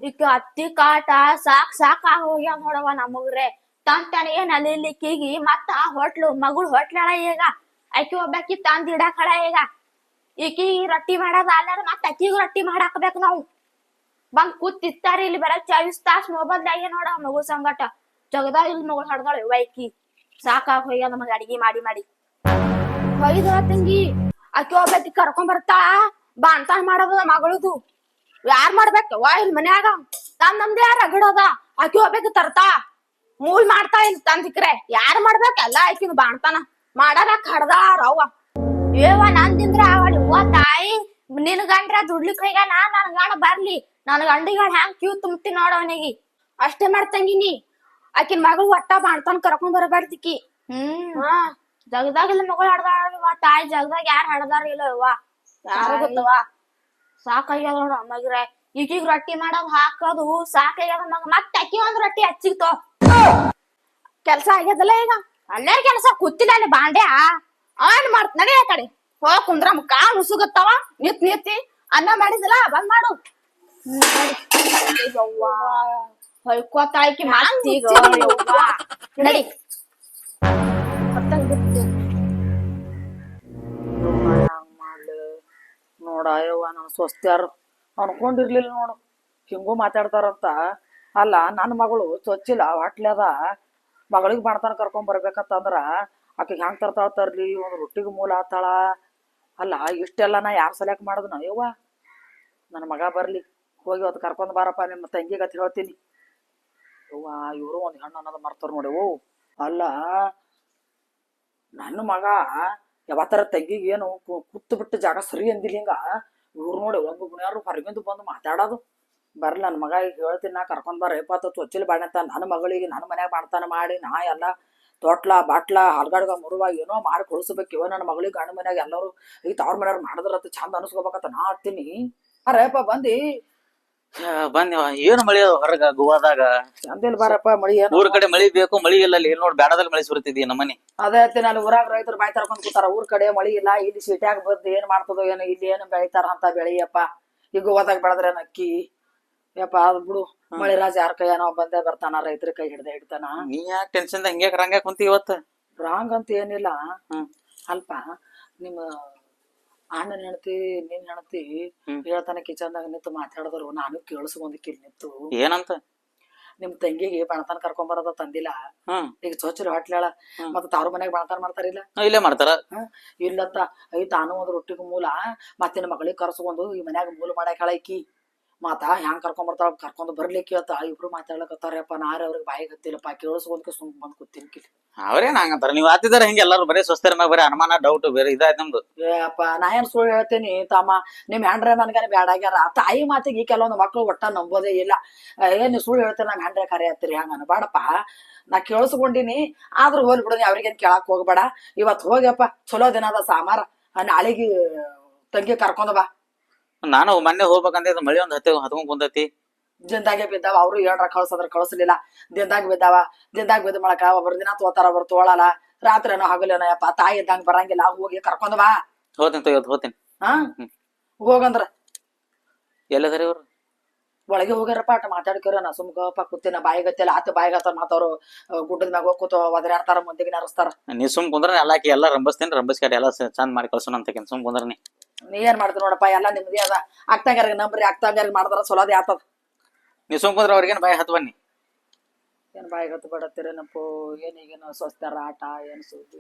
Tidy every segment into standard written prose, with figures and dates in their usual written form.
ಈಗ ಅತ್ತಿ ಕಾಟ ಸಾಕ್ ಹೋಗ್ಯಾವ ನೋಡವ ನಮಗ್ರೆ ತಂತಾನ ಏನ್ ಅಲ್ಲಿಕ್ಕಿಗಿ ಮತ್ತ ಮಗಳು ಹೊಟ್ಲಾಳ ಈಗ ಆಕಿ ಒಬ್ಬಾಕಿ ತಂದ್ ಇಡಾಕಳ ಈಗ ಈಕಿ ರೊಟ್ಟಿ ಮಾಡೋದ ಅಲ್ಲಾರ ಮತ್ತ ಅಕ್ಕಿಗೂ ರೊಟ್ಟಿ ಮಾಡಾಕ್ಬೇಕು ನಾವು ಬಂದ್ ಕೂತಿರ್ತಾರ ಇಲ್ಲಿ ಬರ 24 ತಾಸ್ ಮೊಬೈಲ್ದಾಗೆ ನೋಡ ಮಗಳು ಸಂಗಟ ಜಗದ ಇಲ್ಲಿ ಮಗಳು ಹಡ್ದಾಳ ವೈಕಿ ಸಾಕಾಗ್ ಹೋಗ್ಯ ನಮಗ ಅಡಿಗೆ ಮಾಡಿ ಮಾಡಿ ಹೊಯ್ದ ತಂಗಿ ಆಕಿ ಒಬ್ಬಾಕಿ ಕರ್ಕೊಂಡ್ ಬರ್ತಾಳ ಬಾಣ್ತಾನ ಮಾಡೋದ ಮಗಳದು ಯಾರ್ ಮಾಡ್ಬೇಕವ್ವ ಇಲ್ಲಿ ಮನ್ಯಾಗ ನಮ್ದು ಯಾರ ರಗಡದ ಆಕಿ ಹೋಗ್ಬೇಕು ತರ್ತಾ ಮೂಳ್ ಮಾಡ್ತಾ ಇಲ್ಲಿ ತಂದಿಕ್ರೆ ಯಾರ್ ಮಾಡ್ಬೇಕಲ್ಲ ಆಕಿನ ಬಾಣ್ತಾನ ಮಾಡಾಕ ಹಡ್ದಾಳ ಅವ್ವ ಏವ ನಂದಿಂದ್ರ ಅವಳಿ ಹೂವ ತಾಯಿ ನಿನ್ ಗಂಡ್ರ ದುಡ್ಲಿಕ್ ಹೋಗ ನನ್ ಗಂಡ ಬರ್ಲಿ ನನ್ ಗಂಡಿಗಳ ಹ್ಯಾಂಗ್ ಕ್ಯೂ ತುಂಬತಿ ನೋಡವನಿಗೆ ಅಷ್ಟೇ ಮಾಡ್ತಂಗಿನಿ ಆಕಿನ ಮಗಳು ಒಟ್ಟ ಬಾಣ್ತಾನ ಕರ್ಕೊಂಡ್ ಬರಬಾರ್ದಿಕ್ಕಿ ಜಗದಾಗಿಲ್ಲ ಮಗಳು ಹಡ್ದಾಳ ತಾಯಿ ಜಗದಾಗ ಯಾರ್ ಹಡ್ದಾರ ಇಲ್ಲ ಯವ್ವ ಯಾರ ಗೊತ್ತವ ಸಾಕಾಗ್ಯದ ನೋಡ ಮಗ್ರೆ ಈಗೀಗ ರೊಟ್ಟಿ ಮಾಡೋದ್ ಹಾಕೋದು ಸಾಕಾಗ್ಯದ ಮಗ ಮತ್ತೆ ಅಕ್ಕಿ ಒಂದ್ ರೊಟ್ಟಿ ಹಚ್ಚಿಗ್ತೋ ಕೆಲ್ಸ ಆಗ್ಯದಲ್ಲ ಈಗ ಅಲ್ಲೇರ್ ಕೆಲ್ಸ ಕೂತಿಲ್ಲ ಅಲ್ಲಿ ಬಾಂಡ್ಯ ಅವನ್ ಮಾಡ್ತ ನಡಿ ಆ ಕಡೆ ಹೋಗ್ ಕುಂದ್ರ ಮುಖ ಮುಸುಗತ್ತವ ನಿತ್ತಿ ಅನ್ನ ಮಾಡಿದಿಲ್ಲ ಬಂದ್ ಮಾಡು ಹೊಯ್ಕೋತಾಯ್ಕಿ ಮಾಡ್ತೀಗ ನಡಿ ನೋಡ ಯವ್ವ ನಾನು ಸ್ವಸ್ತ್ಯಾರು ಅನ್ಕೊಂಡಿರ್ಲಿಲ್ಲ ನೋಡು ಹಿಂಗೂ ಮಾತಾಡ್ತಾರಂತ ಅಲ್ಲ ನನ್ನ ಮಗಳು ಚೊಚ್ಚಿಲ್ಲ ಹೊಟ್ಲೆದ ಮಗಳಿಗೆ ಬಾಣ್ತಾನ ಕರ್ಕೊಂಡ್ ಬರ್ಬೇಕಂತಂದ್ರ ಆಕಿಗೆ ಹ್ಯಾಂಗ್ ತರ್ತಾಳ ತರ್ಲಿ ಒಂದು ರೊಟ್ಟಿಗೆ ಮೂಲ ಆತಾಳ ಅಲ್ಲ ಇಷ್ಟೆಲ್ಲ ನಾ ಯಾರ್ ಸಲ್ಯಾಕ್ ಮಾಡದ್ನ ಯವ್ವ ನನ್ನ ಮಗ ಬರ್ಲಿ ಹೋಗಿ ಅವತ್ತು ಕರ್ಕೊಂಡ್ ಬಾರಪ್ಪ ನಿಮ್ಮ ತಂಗಿಗತ್ ಹೇಳ್ತೀನಿ ಯವ್ವ ಇವರು ಒಂದ್ ಹೆಣ್ಣು ಅನ್ನೋದು ಮರ್ತಾರ ನೋಡಿ ಓ ಅಲ್ಲ ನನ್ನ ಮಗ ಯಾವತ್ತರ ತಂಗಿಗೆ ಏನು ಕುತ್ತು ಬಿಟ್ಟು ಜಾಗ ಸರಿ ಅಂದಿಲ್ಲ ಹಿಂಗ ಇವ್ರು ನೋಡಿ ಒಬ್ಬ ಯಾರು ಹೊರಗಿಂದ ಬಂದು ಮಾತಾಡೋದು ಬರ್ಲಿ ನನ್ನ ಮಗ ಈಗ ಹೇಳ್ತೀನಿ ನಾ ಕರ್ಕೊಂಡ್ ಬಾರ ಏಪಾತ ಚೊಚ್ಚಿಲ್ ಬಾಣತ್ತ ನನ್ನ ಮಗಳಿಗೆ ನನ್ನ ಮನ್ಯಾಗ ಮಾಡ್ತಾನ ಮಾಡಿ ನಾ ಎಲ್ಲ ತೊಟ್ಲ ಬಾಟ್ಲ ಹಲ್ಗಾಡ್ಗ ಮುರುವ ಏನೋ ಮಾಡಿ ಕೊಡಿಸ್ಬೇಕು ಇವ ನನ್ನ ಮಗಳಿಗೆ ಗಂಡ ಮನ್ಯಾಗ ಎಲ್ಲರೂ ಈಗ ತವ್ರ ಮನ್ಯಾಗ ಮಾಡಿದ್ರತ್ತ ಚಂದ ಅನ್ಸ್ಕೋಬೇಕಂತ ನಾ ಹತ್ತೀನಿ ಅರೇಪ ಬಂದಿ ಬಂದ್ ಏನ್ ಮಳಿ ಹೊರಗ ಗೋವಾದಾಗ ಚಂದಿಲ್ ಬಾರಪ್ಪ ಮಳಿ ಏನು ಊರ್ ಕಡೆ ಮಳಿ ಬೇಕು ಮಳಿ ಇಲ್ಲ ಇಲ್ಲಿ ನೋಡ್ ಬ್ಯಾಡದಲ್ಲಿ ಮಳಿ ಸುರಿತಿದ್ದಿ ನಮ್ಮನಿ ಅದೇ ಹೇಳ್ತೀನಿ ಅಲ್ಲಿ ಊರಾಗ ರೈತರು ಬಾಯ್ ತರ್ಕೊಂಡ್ ಕೂತಾರ ಊರ್ ಕಡೆ ಮಳಿ ಇಲ್ಲ ಇಲ್ಲಿ ಸಿಟ್ಯಾಗ ಬಂದು ಏನ್ ಮಾಡ್ತದೋ ಏನೋ ಇಲ್ಲಿ ಏನು ಬೆಳಿತಾರ ಅಂತ ಬೆಳಿಯಪ್ಪ ಈಗ ಗೋವಾದಾಗ ಬೆಳದ್ರೆ ಅಕ್ಕಿ ಯಪ್ಪ ಅದ್ ಬಿಡು ಮಳಿ ರಾಜ ಯಾರ ಕೈ ಏನೋ ಬಂದೇ ಬರ್ತಾನ ರೈತರ ಕೈ ಹಿಡ್ತಾನ ನೀ ಯಾಕೆ ಟೆನ್ಷನ್ ಹಿಂಗೆ ರಂಗ ಕುಂತಿ ಇವತ್ತು ರಾಂಗ್ ಅಂತ ಏನಿಲ್ಲ ಅಲ್ಪ ನಿಮ್ಮ ಅಣ್ಣನ ಹೆಣ್ತಿ ನಿನ್ ಹೆಣ್ತಿ ಹೇಳ್ತಾನೆ ಕಿಚನ್ದಾಗ ನಿಂತು ಮಾತಾಡಿದ್ರು ನಾನು ಕೇಳಿಸ್ಕೊಂದಿಕ್ಕೆ ಇಲ್ಲಿ ನಿಂತು ಏನಂತ ನಿಮ್ ತಂಗಿಗೆ ಬಣತನ ಕರ್ಕೊಂಡ್ ಬರೋದ ತಂದಿಲ್ಲ ಈಗ ಚೋಚರಿ ಹೊಟ್ಲಾಳ ಮತ್ತ ತಾರು ಮನ್ಯಾಗ ಬಣತನ ಮಾಡ್ತಾರಿಲ್ಲ ಇಲ್ಲೇ ಮಾಡ್ತಾರ ಇಲ್ಲತ್ತ ಐ ತಾನು ಒಂದ್ ರೊಟ್ಟಿಗೆ ಮೂಲ ಮತ್ತಿನ ಮಗಳಿಗೆ ಕರ್ಸ್ಕೊಂಡು ಈ ಮನ್ಯಾಗ ಮೂಲ ಮಾಡಾಕ ಹೇಳೈಕಿ ಮಾತಾ ಹ್ಯಾಂಗ್ ಕರ್ಕೊಂಡ್ ಬರ್ತಾಳ ಕರ್ಕೊಂಡ್ ಬರ್ಲಿಕ್ಕೆ ಅಂತ ಇಬ್ರು ಮಾತಾಡ್ಲಕತ್ತಾರಪ್ಪ ನಾರ ಅವ್ರಿಗೆ ಬಾಯಿ ಗೊತ್ತಿಲ್ಲಪ್ಪ ಕೇಳಿಸ್ಕೊಂಡ್ಕೆ ಸುಮ್ ಬಂದ್ ಕೂತೀನಿ ಅವ್ರೇನ್ ಹಂಗಂತಾರ ನೀವ್ ಆತಿದಾರ ಹಿಂಗೆಲ್ಲಾರು ಬರೀ ಸ್ವಸ್ಥರ ಮ್ಯಾಗ ಬರೀ ಅನುಮಾನ ಡೌಟ್ ಬೇರೆ ಇದಾಯ್ತು ನಮ್ದು ಏಪ್ಪ ನಾ ಏನ್ ಸುಳ್ಳು ಹೇಳ್ತೀನಿ ತಮ್ಮ ನಿಮ್ ಹೆಂಡ್ರೆ ನನ್ಗಾನೆ ಬ್ಯಾಡಾಗ್ಯಾರ ತಾಯಿ ಮಾತಿಗೆ ಕೆಲವೊಂದು ಮಕ್ಳು ಒಟ್ಟ ನಂಬೋದೇ ಇಲ್ಲ ಏನ್ ಸುಳ್ಳು ಹೇಳ್ತೀರಿ ನಮ್ ಹೆಂಡ್ರೆ ಕರೆ ಹತ್ತಿರಿ ಹಂಗ ಅನ್ಬೇಡಪ್ಪ ನಾ ಕೇಳಿಸ್ಕೊಂಡಿನಿ ಆದ್ರೂ ಹೋಲ್ ಬಿಡು ಅವ್ರಿಗೇನ್ ಕೇಳಾಕ್ ಹೋಗ್ಬೇಡ ಇವತ್ ಹೋಗ್ಯಪ್ಪ ಚಲೋ ದಿನ ಅದ ಸಾಮಾರ ನಾಳೆಗೆ ತಂಗಿ ಕರ್ಕೊಂಡ್ ಬಾ ನಾನು ಮೊನ್ನೆ ಹೋಗ್ಬೇಕಂತ ಮಳಿ ಒಂದ್ ಹತ್ಕೊಂಡ್ ಕುಂತೈತಿ ದಿನದಾಗೆ ಬಿದ್ದಾವ ಅವ್ರು ಹೇಳ್ರ ಕಳ್ಸದ್ರ ಕಳ್ಸಲಿಲ್ಲ ದಿನದಾಗ ಬಿದ್ದ ಮಾಡಕ ಒಬ್ಬರ ದಿನ ತೋತಾರ ಒಬ್ರು ತೋಳಲ್ಲ ರಾತ್ರಿನೋ ಹಗಲೇನೋ ಯಪ್ಪ ತಾಯಿ ಇದ್ದಂಗ ಬರಂಗಿಲ್ಲ ಹೋಗಿ ಕರ್ಕೊಂಡ್ ಬಾ ಹೋಗ್ತೀನಿ ಹೋಗಂದ್ರ ಎಲ್ಲದಾರ ಇವ್ರು ಒಳಗೆ ಹೋಗ್ಯಾರಪ್ಪ ಅಟ್ ಮಾತಾಡ್ಕ್ಯಾರ ನಾ ಸುಮ್ಕಪ್ಪ ಕೂತಿನ ಬಾಯಿಗತ್ತಿಲ್ಲ ಆತ ಬಾಯಿಗತ್ತ ಮಾತವ್ರು ಗುಡ್ಡದ ಮ್ಯಾಗ ಹೋಗ್ ಕೂತ ಒದರಾಡ್ತಾರ ಮುಂದಿಗೆ ನರಸ್ತಾರ ನೀ ಸುಮ್ ಕುಂದ್ರ ಎಲ್ಲಾಕಿ ಎಲ್ಲಾ ರಂಬಸ್ತೇನಿ ರಂಬಸ್ಕಾಡಿ ಎಲ್ಲಾ ಚಂದ ಮಾಡಿ ಕಳ್ಸೋಣ ಅಂತ ಸುಮ್ ಕುಂದ್ರ ನೀ ಏನ್ ಮಾಡ್ತಿ ನೋಡಪ್ಪ ಎಲ್ಲಾ ನಿಮ್ದೇ ಅದ ಅಕ್ತಂಗಾರಿಗೆ ನಂಬ್ರಿ ಅಕ್ತಂಗಾರಿಗೆ ಮಾಡಿದ್ರ ಚಲೋದೇ ಆತದ ನೀ ಸುಮ್ ಕುಂದ್ರ ಅವ್ರಿಗೇನ್ ಬಾಯಿ ಹತ್ ಬನ್ನಿ ಏನ್ ಬಾಯಿಗತ್ತು ಬಿಡತ್ತೀರೇನಪ್ಪು ಏನೀಗೇನು ಸ್ವಸ್ಥರ ಆಟ ಏನ್ ಸುದ್ದಿ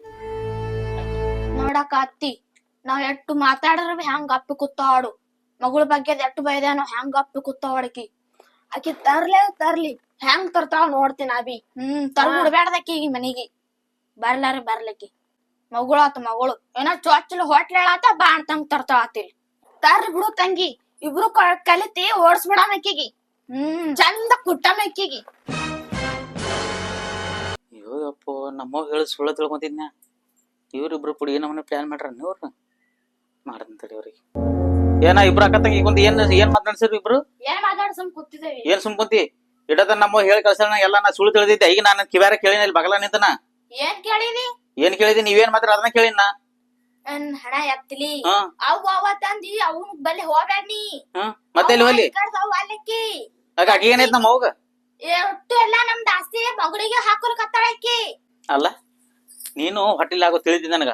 ನೋಡಕ ಅತ್ತಿ ನಾವ್ ಎಟ್ಟು ಮಾತಾಡ್ರ ಹೆಂಗ್ ಅಪ್ಪಿ ಕೂತಾಡು ಮಗಳ ಬಗ್ಗೆ ಎಟ್ಟು ಬೈದೇನೋ ಹೆಂಗ್ ಅಪ್ಪಿ ಕೂತಾವಡಕಿ ಆಕಿ ತರ್ಲಿ ಹೆಂಗ್ ತರ್ತಾವ ನೋಡ್ತೀನಿ ಅಭಿ ತರ್ಬಿಡ್ಬೇಡ್ದಕ್ಕಿ ಈಗ ಮನಿಗೆ ಬರ್ಲಿಕ್ಕಿ ಮಗಳು ಏನೋ ಚೊಚ್ಚಲು ಹೋಟ್ಲೇಳಾತ ಬಾಣ್ತಂಗ್ ತರ್ತಾಳತಿಲ್ ತರ್ಲಿ ಬಿಡು ತಂಗಿ ಇಬ್ರು ಕಲಿತಿ ಓಡಿಸ್ಬಿಡ ಮೆಕ್ಕಿಗಿ ಚಂದ ಕುಟ್ಟ ಮೆಕ್ಕಿಗಿ ಅಯ್ಯೋಯಪ್ಪ ನಮ್ಮವ್ ಹೇಳಿ ಸುಳ್ಳ ತಿಳ್ಕೊಂತಿದ್ನ ಇವ್ರಿಬ್ರು ಕುಡಿ ಏನವನ್ನ ಪ್ಲಾನ್ ಮಾಡ್ರ ಇವ್ರು ಮಾಡಂತಡಿ ಅವ್ರಿಗೆ ಏನ ಇಬ್ರು ಅಕ್ಕ ತಂಗಿ ಈಗ ಏನ್ ಮಾತಾಡ್ಸಿರಿ ಇಬ್ರು ಏನ್ ಮಾತಾಡ್ ಸುಮ್ ಕೂತಿದ್ದೇವಿ ಏನ್ ಸುಮ್ ಕುಂತಿ ಇಡದ ನಮ್ಮ ಹೇಳಿ ಕಳ್ಸಣ ಎಲ್ಲಾ ನಾ ಸುಳ್ಳು ತಿಳಿದಿದ್ದೆ ಈಗ ನಾನು ಕಿವ್ಯಾರ ಕೇಳಿನ ಇಲ್ಲಿ ಬಗಲ ನಿಂತನ ಏನ್ ಕೇಳಿದಿ ಏನ್ ಕೇಳಿದಿ ನೀವೇನ್ ಮಾತ್ರ ಅದನ್ನ ಕೇಳಿನ ನನ್ ಹಣ ಎತ್ತಲಿ ಹಾ ಅವ್ ತಂದಿ ಅವ್ನ ಬಲ್ಲಿ ಹೋಗ್ಬೇಡ ನೀ ಹಾ ಮತ್ತೆ ಎಲ್ಲಿ ಹೋಲಿ ಅಲ್ಲಕ್ಕಿ ಆಕಿ ಏನೈತ್ ನಮ್ಮ ಅವ್ಗ ಒಟ್ಟು ಎಲ್ಲಾ ನಮ್ದು ಆಸ್ತಿ ಮಗಳಿಗೆ ಹಾಕೋರ್ ಕತ್ತಾಳಕ್ಕಿ ಅಲ್ಲ ನೀನು ಹೊಟ್ಟಿಲ್ ಆಗೋ ತಿಳಿದಿ ನನಗ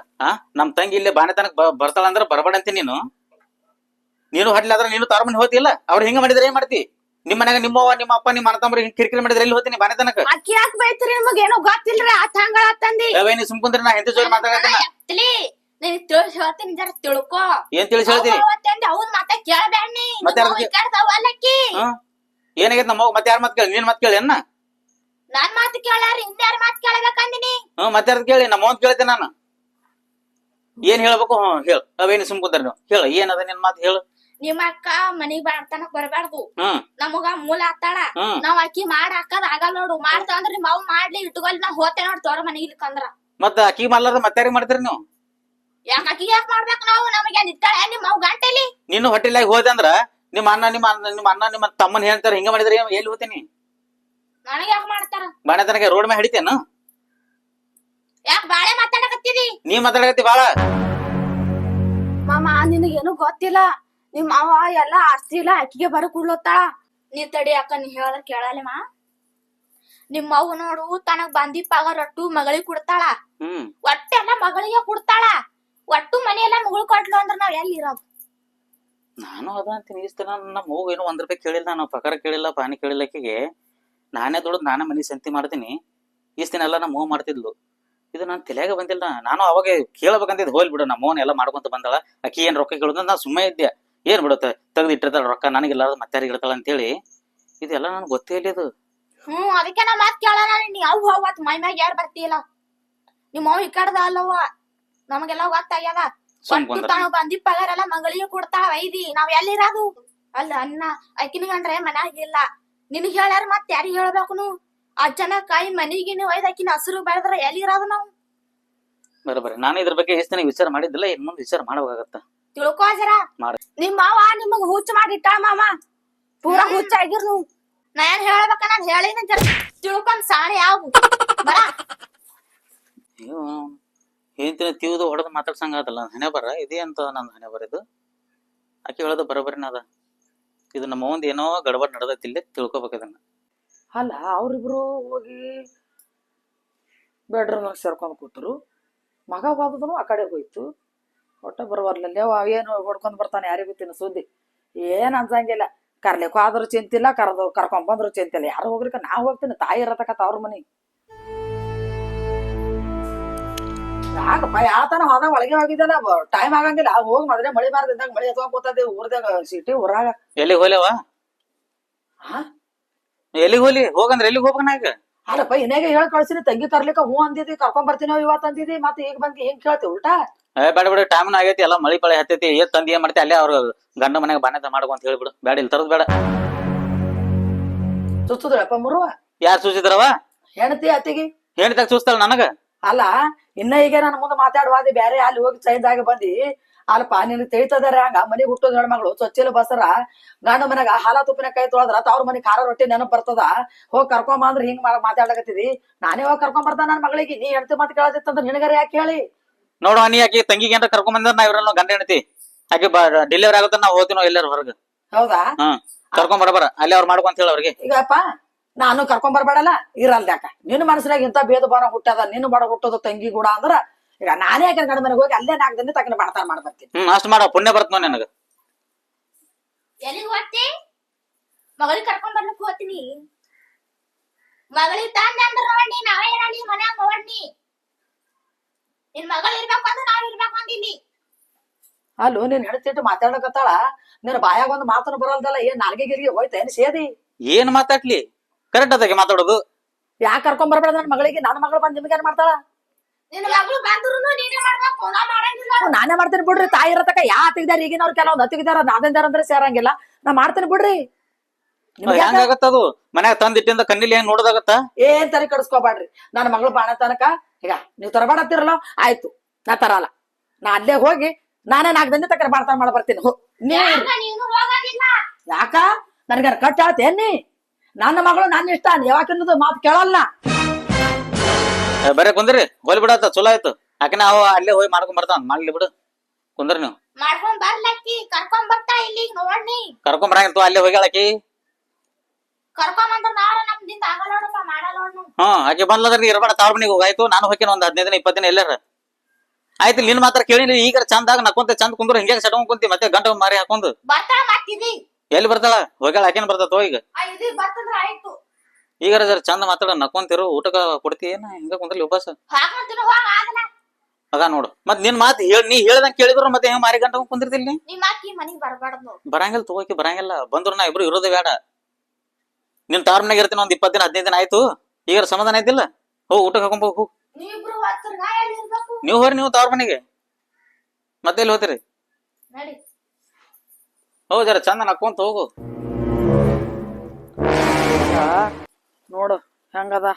ನಮ್ ತಂಗಿ ಇಲ್ಲಿ ಬಾನೆ ತನಕ ಬರ್ತಾಳ ಅಂದ್ರ ಬರಬೇಡ ಅಂತೀನಿ ನೀನು ಹೊಟ್ಟಿಲ್ ಆದ್ರ ನೀನು ತಾರ ಮನೆ ಹೋತಿಲ್ಲ ಅವ್ರು ಹಿಂಗ ಮಾಡಿದ್ರೆ ಏನ್ ಮಾಡ್ತಿ ನಿಮ್ ಮನ್ಯಾಗ ನಿಮ್ಮವ್ವ ನಿಮ್ಮ ಅಪ್ಪ ನಿಮ್ಮ ಅಣ್ಣ ತಮ್ಮರು ಹಿಂಗ್ ಕಿರಿಕಿರಿ ಮಾಡಿದ್ರೆ ಎಲ್ಲಿ ಹೋಗ್ತೀನಿ ಬಾನೆ ತನಕ ಅಕ್ಕಿ ಯಾಕೆ ಬೈತ್ರಿ ನಿಮಗ್ ಏನೋ ಗೊತ್ತಿಲ್ರಿ ಆ ತಂಗಳ ತಂದಿ ನೀ ಸುಮ್ಕುಂದ್ರಿ ನಾ ಎಂತ ಜೋಡಿ ಮಾತಾಡತ್ತೀನಿ ಎತ್ತಲಿ ನೀನ್ ತಿಳಿಸಿ ಹೇಳ್ತೀನಿ ಜರ ತಿಳ್ಕೊ ಏನ್ ತಿಳಿಸಿ ಹೇಳ್ತೀನಿ ಅವ್ನ್ ಮತ್ತೆ ಕೇಳಬೇಡ ನೀ ಮತ್ತೆ ಯಾರ್ದು? ಅಲ್ಲಕ್ಕಿ ಏನಾಗೈತ್ ನಮ್ಮ ಮತ್ತೆ ಯಾರ ಮಾತ್ ಕೇಳಿ ನೀನ್ ಮಾತ್ ಕೇಳಿ ಅನ್ನ ನಾನ್ ಮಾತು ಕೇಳಾರ ಇನ್ಯಾರ ಮಾತು ಕೇಳಬೇಕಂದಿನಿ ಮತ್ತೆ ಯಾರ್ದು ಕೇಳಿ ನಮ್ಮ ಅವ್ನ್ ಕೇಳ್ತೇನೆ ನಾನು ಏನ್ ಹೇಳ್ಬೇಕು ಹೇಳ ಅವೇನು ಸುಮ್ಕುಂತಾರ ನೀವು ಹೇಳ ಏನದ ನಿನ್ ಮಾತು ಹೇಳು ನಿಮ್ಮ ಅಕ್ಕ ಮನಿಗ್ ಬಾಡ್ತನಕ್ ಬರ್ಬಾರ್ದು ಹ್ಮ್ ನಮಗ ಮೂಲ ಹತ್ತಾಳ ಹ್ಮ್ ನಾವ್ ಅಕ್ಕಿ ಮಾಡ್ ಹಾಕದ್ ಆಗಲ್ಲ ನೋಡು ಮಾಡ್ತಾ ಅಂದ್ರ ನಿಮ್ ಅವ್ ಮಾಡ್ಲಿ ಇಟ್ಕೊಲ್ ನಾ ಹೋತೆ ನೋಡ್ ತೋರ ಮನಿಗ್ ಇಲ್ಕಂದ್ರ ಮತ್ತ ಅಕ್ಕಿ ಮಾಡ್ಲಾರ ಮತ್ತೆ ಯಾರಿಗೆ ಮಾಡ್ತೀರಿ ನೀವು ಯಾಕ ಅಕ್ಕಿ ಯಾಕೆ ಮಾಡ್ಬೇಕು ನಾವು ನಮಗೆ ನಿತ್ತಾಳೆ ನಿಮ್ ಅವ್ ಗಂಟೆಲಿ ನೀನು ಹೊಟ್ಟಿಲಾಗಿ ಹೋದೆ ಅಂದ್ರ ನಿಮ್ಮ ಅಣ್ಣ ನಿಮ್ಮ ತಮ್ಮನ್ ಹೇಳ್ತಾರ ಹಿಂಗ ಮಾಡಿದ್ರೆ ಎಲ್ಲಿ ಹೋಗ್ತೀನಿ ನನಗ್ ಯಾಕೆ ಮಾಡ್ತಾರ ಬಾಣೆ ತನಕ ರೋಡ್ ಮೇಲೆ ಹಿಡಿತೇನು ಯಾಕ ಬಾಳೆ ಮಾತಾಡಕತ್ತೀರಿ ನೀ ಮಾತಾಡಕತ್ತಿ ಬಾಳ ಮಾಮ ನಿನಗೇನು ಗೊತ್ತಿಲ್ಲ ನಿಮ್ ಅವ ಎಲ್ಲಾ ಆಸ್ತಿ ಇಲ್ಲ ಅಕ್ಕಿಗೆ ಬರ ಕುಡ್ಲತ್ತಾಳ ನೀ ತಡಿ ಅಕ್ಕ ನೀ ಹೇಳದ್ರ ಕೇಳಲ್ಲ ನಿಮ್ ಅವ್ವ ನೋಡು ತನಗ್ ಬಂದಿ ಪಗಾರೊಟ್ಟು ಮಗಳಿಗೆ ಕೊಡ್ತಾಳ ಹ್ಮ್ ಒಟ್ಟೆಲ್ಲ ಮಗಳಿಗೆ ಕೊಡ್ತಾಳ ಒಟ್ಟು ಮನಿ ಎಲ್ಲಾ ಮಗಳು ಕೊಟ್ಲು ಅಂದ್ರ ನಾವ್ ಎಲ್ಲಿ ಇರೋದು ನಾನು ಅದ ಅಂತೀನಿ ಇಷ್ಟ ನಮ್ಮ ಹೋಗು ಏನೋ ₹1 ಕೇಳಿಲ್ಲ ನಾನು ಪಗಾರ ಕೇಳಿಲ್ಲ ಪಾನಿ ಕೇಳಿಲ್ಲ ಆಕಿಗೆ ನಾನೇ ದುಡ್ದು ನಾನೇ ಮನಿ ಸಂತಿ ಮಾಡ್ತೀನಿ ಇಷ್ಟ ದಿನ ಎಲ್ಲ ನಮ್ಮ ಮೂವ್ ಮಾಡ್ತಿದ್ಲು ಇದು ನಾನು ತಲೆಯಾಗ ಬಂದಿಲ್ಲ ನಾನು ಅವಾಗ ಕೇಳಬೇಕಂತಿದ್ ಹೋಲ್ ಬಿಡು ನಮ್ಮ ಮೋನ್ ಎಲ್ಲ ಮಾಡ್ಕೊಂತ ಬಂದಾಳ ಅಕ್ಕಿ ಏನ್ ರೊಕ್ಕ ಕೇಳುದ ನಾ ಸುಮ್ಮನೆ ಇದ್ದೆ ಏನ್ ಬಿಡುತ್ತೆ ತೆಗ್ದು ಇಟ್ಟಿರ್ತಾಳ ರೊಕ್ಕ ನನಗಿಲ್ಲಾರ್ದು ಮತ್ತೆ ಇಡ್ತಾಳ ಅಂತೇಳಿ ಇದೆಲ್ಲ ನನ್ಗೆ ಗೊತ್ತೇ ಇಲ್ಲ ಇದು ಅದಕ್ಕೆ ನಾ ಮಾತ್ ಕೇಳಲ್ಲ ನೀ ಅವ್ ಹೋಗತ್ ಮೈ ಮ್ಯಾಗ ಯಾರು ಬರ್ತಿಲ್ಲ ನಿಮ್ ಅವ್ ಈ ಕಡ್ದ ಅಲ್ಲವ ನಮಗೆಲ್ಲ ಗೊತ್ತಾಗ್ಯದ ಒಟ್ಟು ತಾನು ಬಂದಿ ಪಗಾರ ಎಲ್ಲ ಮಗಳಿಗೆ ಕೊಡ್ತಾಳ ಐದಿ ನಾವ್ ಎಲ್ಲಿರೋದು ಅಲ್ಲ ಅನ್ನ ಅಕ್ಕಿನ ಗಂಡ್ರೆ ಮನ್ಯಾಗ ಇಲ್ಲ ನಿನಗ್ ಹೇಳ್ಯಾರ ಮತ್ ಯಾರಿಗ್ ಹೇಳ್ಬೇಕು ಅಜ್ಜನಕಾಯಿ ಮನಿಗಿನ ಒಯ್ದ ಅಕ್ಕಿನ ಹಸಿರು ಬೆಳೆದ್ರ ಎಲ್ಲಿರೋದು ನಾವು ಬರೋಬರಿ ನಾನು ಇದ್ರ ಬಗ್ಗೆ ಎಷ್ಟು ದಿನ ವಿಚಾರ ಮಾಡಿದ್ದಿಲ್ಲ ಇನ್ ಮುಂದೆ ವಿಚಾರ ಮಾಡ್ಬೇಕಾಗತ್ತ ತಿಳ್ಕೊ ಜರ ನಿಮ್ ಮಾವ ನಿಮಗ್ ಹುಚ್ಚ ಮಾಡಿಟ್ಟಾಳ ಮಾಮ ಪೂರಾ ಹುಚ್ಚ ಆಗಿರ್ ನೀವು ನಾ ಏನ್ ಹೇಳ್ಬೇಕ ನಾನ್ ಹೇಳಿನ ಜರ ತಿಳ್ಕೊಂಡ್ ಸಾಣೆ ಯಾವ ಬರ ಹೇಳ್ತೀನಿ ತೀವ್ದು ಹೊಡೆದು ಮಾತಾಡ್ಸಂಗ ಅದಲ್ಲ ಹಣೆ ಬರ ಇದೇ ಅಂತ ನಂದು ಹಣೆ ಬರ ಇದು ಆಕೆ ಹೇಳೋದು ಬರೋಬರಿನ ಅದ ಇದು ನಮ್ಮ ಒಂದ್ ಏನೋ ಗಡಬಡ್ ನಡೆದೈತಿ ಇಲ್ಲಿ ತಿಳ್ಕೊಬೇಕು ಇದನ್ನ ಅಲ್ಲ ಅವ್ರಿಬ್ರು ಹೋಗಿ ಬೆಡ್ರೂಮ್ ಸೇರ್ಕೊಂಡ್ ಕೂತರು ಮಗ ಬಾದನು ಆ ಕಡೆ ಹೋಯ್ತು ಒಟ್ಟ ಬರವರ್ಲಲ್ಲಿ ಅವ ಏನು ಹೊಡ್ಕೊಂಡ್ ಬರ್ತಾನೆ ಯಾರಿಗೂ ಗೊತ್ತಿನ ಸುದ್ದಿ ಏನ್ ಅನ್ಸಂಗಿಲ್ಲ ಕರ್ಲಿಕ್ಕೂ ಆದ್ರೂ ಚಿಂತಿಲ್ಲ ಕರ್ಕೊಂಡ್ ಬಂದ್ರು ಚಿಂತಿಲ್ಲ ಯಾರು ಹೋಗ್ಲಿಕ್ಕ ನಾ ಹೋಗ್ತೀನಿ ತಾಯಿ ಇರತಕ್ಕತ್ತ ಅವ್ರ ಮನಿ ಯಾಕಪ್ಪ ಯಾತನ ಹೋದಾಗ ಒಳಗೆ ಹೋಗಿದ್ದಲ್ಲ ಟೈಮ್ ಆಗಂಗಿಲ್ಲ ಹೋಗಿ ಮೊದಲೇ ಮಳಿ ಬಾರದಿದ್ದಾಗ ಮಳಿ ಎತ್ಕೊಂಡ್ ಕೂತದೆ ಊರ್ದಾಗ ಸಿಟಿ ಊರಾಗ ಎಲ್ಲಿಗೆ ಹೋಲೆವ ಎಲ್ಲಿಗೆ ಹೋಲಿ ಹೋಗಂದ್ರೆ ಎಲ್ಲಿಗೆ ಹೋಗ್ಬೇಕ ಈಗ ಅಲ್ಲಪ್ಪ ಇನ್ನೇಗ ಹೇಳಿ ಕಳ್ಸಿನಿ ತಂಗಿ ತರ್ಲಿಕ್ಕ ಹೂ ಅಂದಿದ್ದಿ ಕರ್ಕೊಂಡ್ ಬರ್ತೀನೋ ಇವತ್ತು ಅಂದಿದ್ದಿ ಮತ್ತೆ ಈಗ ಬಂದು ಹೆಂಗ್ ಕೇಳ್ತಿ ಉಲ್ಟಾ ಬೇಡ ಬಿಡು ಟೈಮ್ನ ಆಗೈತಿ ಎಲ್ಲ ಮಳಿ ಪಳಿ ಹತ್ತೈತಿ ಏತ್ ತಂದಿ ಏನ್ ಮಾಡ್ತಿ ಅಲ್ಲೇ ಅವ್ರ ಗಂಡ ಮನೆಗೆ ಬಾನೆ ಮಾಡ್ಕೊ ಅಂತ ಹೇಳ್ಬಿಡು ಬೇಡ ಇಲ್ಲಿ ತರದ್ ಬೇಡ ಸುತ್ತದಳಪ್ಪ ಮುರುವ ಯಾರು ಸೂಚಿದ್ರವ ಹೆಣ್ತಿ ಅತ್ತಿಗೆ ಹೇಳ್ತಾಗ ಸೂಸ್ತಾಳ ನನಗ ಅಲ್ಲ ಇನ್ನ ಈಗ ನನ್ನ ಮುಂದೆ ಮಾತಾಡುವಾದಿ ಬೇರೆ ಅಲ್ಲಿ ಹೋಗಿ ಚೇಂಜ್ ಆಗಿ ಬಂದಿ ಅಲ್ಲಪ್ಪ ನಿನ್ ತಿಳಿತದಾರ ಹಂಗ ಮನೆಗೆ ಹುಟ್ಟೋದ್ ಹೆಣ್ಮಗಳು ಚೊಚ್ಚಿಲ ಬಸರ ಗಂಡ ಮನೆಗ ಹಾಲ ತುಪ್ಪಿನ ಕೈ ತೊಳದ್ರ ತವ್ರ ಮನೆ ಖಾರ ರೊಟ್ಟಿ ನೆನಪ್ ಬರ್ತದ ಹೋಗಿ ಕರ್ಕೊಂಬ ಅಂದ್ರ ಹಿಂಗ್ ಮಾತಾಡಕತ್ತಿದಿ ನಾನೇ ಹೋಗಿ ಕರ್ಕೊಂಡ್ ಬರ್ತಾನ ನನ್ ಮಗಳಿಗೆ ನೀ ಹೆಣ್ತಿ ಮಾತು ಕೇಳದಿತ್ತಂದ್ರ ನಿನಗರ ಯಾಕೆ ಹೇಳಿ ನೋಡುವ ನೀ ಆಕಿ ತಂಗಿಗೆ ಏನಾರ ಕರ್ಕೊಂಡ್ ಬಂದ್ರ ನಾ ಇವ್ರಲ್ಲ ಗಂಡ ಹೆಣ್ತಿ ಆಕೆ ಡೆಲಿವರಿ ಆಗುತ್ತೆ ನಾವ್ ಹೋಗ್ತೀನೋ ಎಲ್ಲಾರು ಹೊರಗ ಹೌದಾ ಕರ್ಕೊಂಡ್ ಬರಬರ ಅಲ್ಲಿ ಅವ್ರು ಮಾಡ್ಕೊಂತ ಹೇಳ ಅವ್ರಿಗೆ ಈಗಪ್ಪ ನಾನು ಕರ್ಕೊಂಡ್ ಬರ್ಬೇಡಲ್ಲ ಇರಲ್ದ ಯಾಕ ನಿನ್ನ ಮನಸ್ಸಿನಾಗ ಇಂತ ಭೇದ ಭಾವ ಹುಟ್ಟದ ನಿನ್ನ ಬಡ ಹುಟ್ಟೋದು ತಂಗಿ ಕೂಡ ಅಂದ್ರ ಈಗ ನಾನೇ ಯಾಕೆ ಗಂಡ ಮನೆಗೆ ಹೋಗಿ ಅಲ್ಲೇ 4 ದಿನ ತಕ್ಕ ಮಾಡ್ತಾರ ಮಾಡ್ಬರ್ತೀನಿ ಅಷ್ಟ್ ಮಾಡ ಪುಣ್ಯ ಬರ್ತನ ನನಗ ಎಲ್ಲಿಗೆ ಹೋಗ್ತಿ ಮಗಳಿಗೆ ಕರ್ಕೊಂಡ್ ಬರ್ಲಿಕ್ ಹೋಗ್ತೀನಿ ಮಗಳಿಗೆ ತಂದೆ ಅಂದ್ರ ನೋಡಿ ನಾವೇ ಇರಲಿ ಮನ್ಯಾಗ ನೋಡ್ನಿ ನಿನ್ ಮಗಳು ಇರ್ಬೇಕು ಅಂದ್ರೆ ನಾವ್ ಇರ್ಬೇಕು ಅಂದಿನಿ ಅಲ್ಲೂ ನೀನ್ ಹೇಳ್ತಿಟ್ಟು ಮಾತಾಡಕತ್ತಾಳ ನಿನ್ನ ಬಾಯಾಗ ಒಂದು ಮಾತನ್ನು ಬರಲ್ದಲ್ಲ ಏನ್ ನಾಲ್ಗೆ ಗಿರಿಗೆ ಹೋಯ್ತ ಏನ್ ಸೇದಿ ಏನ್ ಮಾತಾಡ್ಲಿ ಕರೆಕ್ಟ್ ಅದಾಗೆ ಮಾತಾಡೋದು ಯಾಕೆ ಕರ್ಕೊಂಡ್ ಬರ್ಬೇಡ ನನ್ನ ಮಗಳಿಗೆ ನನ್ನ ಮಗಳು ಬಂದ್ ನಿಮ್ಗೆ ಏನ್ ಮಾಡ್ತಾಳ ನಿನ್ನ ಮಗಳು ಬಂದ್ರು ನೀನೇ ಮಾಡ್ಬೇಕು ನಾ ಮಾಡಂಗಿಲ್ಲ ನಾನೇ ಮಾಡ್ತೀನಿ ಬಿಡ್ರಿ ತಾಯಿ ಇರತಕ್ಕ ಯಾ ತೆಗ್ದಾರ ಈಗಿನವ್ರು ಕೆಲವೊಂದು ಹತ್ತಿಗಿದಾರ ನಾದಿಂದಾರ ಅಂದ್ರೆ ಸೇರಂಗಿಲ್ಲ ನಾ ಮಾಡ್ತೀನಿ ಬಿಡ್ರಿ ಹೆಂಗಾಗತ್ತದು ಮನ್ಯಾಗ ತಂದಿಟ್ಟಿಂದ ಕಣ್ಣಿಲಿ ಹೆಂಗ್ ನೋಡೋದಾಗತ್ತ ಏನ್ ತಲೆ ಕಡಿಸ್ಕೋಬೇಡ್ರಿ ನನ್ನ ಮಗಳು ಬಾಣ ತನಕ ಈಗ ನೀವ್ ತರಬೇಡತ್ತಿರಲ್ಲ ಆಯ್ತು ನಾ ತರಲ್ಲ ನಾ ಅಲ್ಲೇ ಹೋಗಿ ನಾನೇ 4 ದಿನ ತಕ್ಕ ಮಾಡ್ತಾನ ಮಾಡ ಬರ್ತೀನಿ ನೀನು ಹೋಗೋದಿಲ್ಲ ಯಾಕ ನನ್ಗ ಕಟ್ಟ ಆತೇನಿ ನನ್ನ ಮಗಳು ನನ್ನ ಇಷ್ಟ ಯಾವಾಕಿನ್ನದು ಮಾತು ಕೇಳಲ್ಲ ಬರೇ ಕುಂದ್ರಿ ಹೋಲಿ ಬಿಡತ್ತ ಚಲೋ ಆಯ್ತು ಯಾಕೆ ನಾವು ಅಲ್ಲೇ ಹೋಗಿ ಮಾಡ್ಕೊಂಡ್ ಬರ್ತಾನ ಮಾಡ್ಲಿ ಬಿಡು ಕುಂದ್ರ ನೀವು ಮಾಡ್ಕೊಂಡ್ ಬರ್ಲಕ್ಕಿ ಕರ್ಕೊಂಡ್ ಬರ್ತಾ ಇಲ್ಲಿ ನೋಡ್ನಿ ಕರ್ಕೊಂಡ್ ಬರಂಗಿತ್ತು ಅಲ್ಲೇ ಹೋಗ್ಯಾಳಕಿ. ಕರ್ಕೊಂಡ್ ಬಂದ್ರ ನಾರ ನಮ್ದಿಂದ ಆಗಲ್ಲ ನೋಡಪ್ಪ ಮಾಡಲ್ಲ ನೋಡ್ ಆಕೆ ಬಂದ್ಲದ್ರ ನೀ ಇರ್ಬೇಡ ತಾವ್ರ ಮನಿಗೆ ಹೋಗಾಯ್ತು. ನಾನು ಹೋಗ್ತೀನಿ ಒಂದ್ 15 ದಿನ 20 ದಿನ ಎಲ್ಲಾರ ಆಯ್ತು. ನಿನ್ ಮಾತ್ರ ಕೇಳಿ ಈಗ ಚಂದಾಗ ನಕ್ಕೊಂತ ಚಂದ ಕುಂದ್ರ ಹಿಂಗೆ ಸೆಟ್ಕೊಂಡ್ ಕುಂತಿ ಮತ್ತೆ ಗಂಟ ಮಾರಿ ಹಾಕೊಂಡ್ ಬರ್ತಾಳ ಮತ್ತಿದಿ ಎಲ್ಲಿ ಬರ್ತಾಳ ಹೋಗ್ಯಾಳ ಆಕೇನ್ ಬರ್ತಾತೋ ಈಗ. ಇದು ಬರ್ತಂದ್ರ ಆಯ್ತು ಈಗ ಜರ ಚಂದ ಮಾತಾಡ ನಕ್ಕೊಂತಿರು ಊಟಕ್ಕ ಕೊಡ್ತಿ ಏನ ಹಿಂಗ ಕುಂದ್ರಲಿ ಉಪವಾಸ ಹಾಗಂತಿನ ಹೋಗ ಆಗಲ್ಲ ಅದ ನೋಡು. ಮತ್ ನಿನ್ ಮಾತ್ ನೀ ಹೇಳ್ದಂಗ್ ಕೇಳಿದ್ರು ಮತ್ತೆ ಹೆಂಗ್ ಮಾರಿ ಗಂಟ ಕುಂದಿರ್ತಿಲ್ ನೀ. ನಿಮ್ಮ ಅಕ್ಕಿ ಮನಿಗ್ ಬರ್ಬಾರ್ದು ಬರಂಗಿಲ್ಲ ತಗೋಕಿ ಬರಂಗಿಲ್ಲ. ಬಂದ್ರು ನಾ ಇಬ್ರು ಇರೋದೇ ಬೇಡ. ನಿನ್ ತಾರ್ ಮನೆಗೆ ಇರ್ತೀನಿ ಒಂದ್ 20 ದಿನ 15 ದಿನ ಆಯ್ತು. ಈಗ ಸಮಾಧಾನ ಆಯ್ತಿಲ್ಲ ಹೋಗ್ ಊಟಕ್ಕೆ ಹಾಕೊಂಡ್ ಹೋಗು. ನೀವಿಬ್ರು ಹೋಗ್ತಿರ್ ನಾ ಎಲ್ಲಿ ಇರ್ಬೇಕು ನೀವು ಹೋರಿ ನೀವು ತಾವ್ರ ಮನೆಗೆ ಮತ್ತೆ ಎಲ್ಲಿ ಹೋಗ್ತೀರಿ? ನಡಿ ಹೌದ್ ಜರ ಚಂದ ನಕ್ಕೊಂತ ಹೋಗು. ನೋಡು ಹೆಂಗದ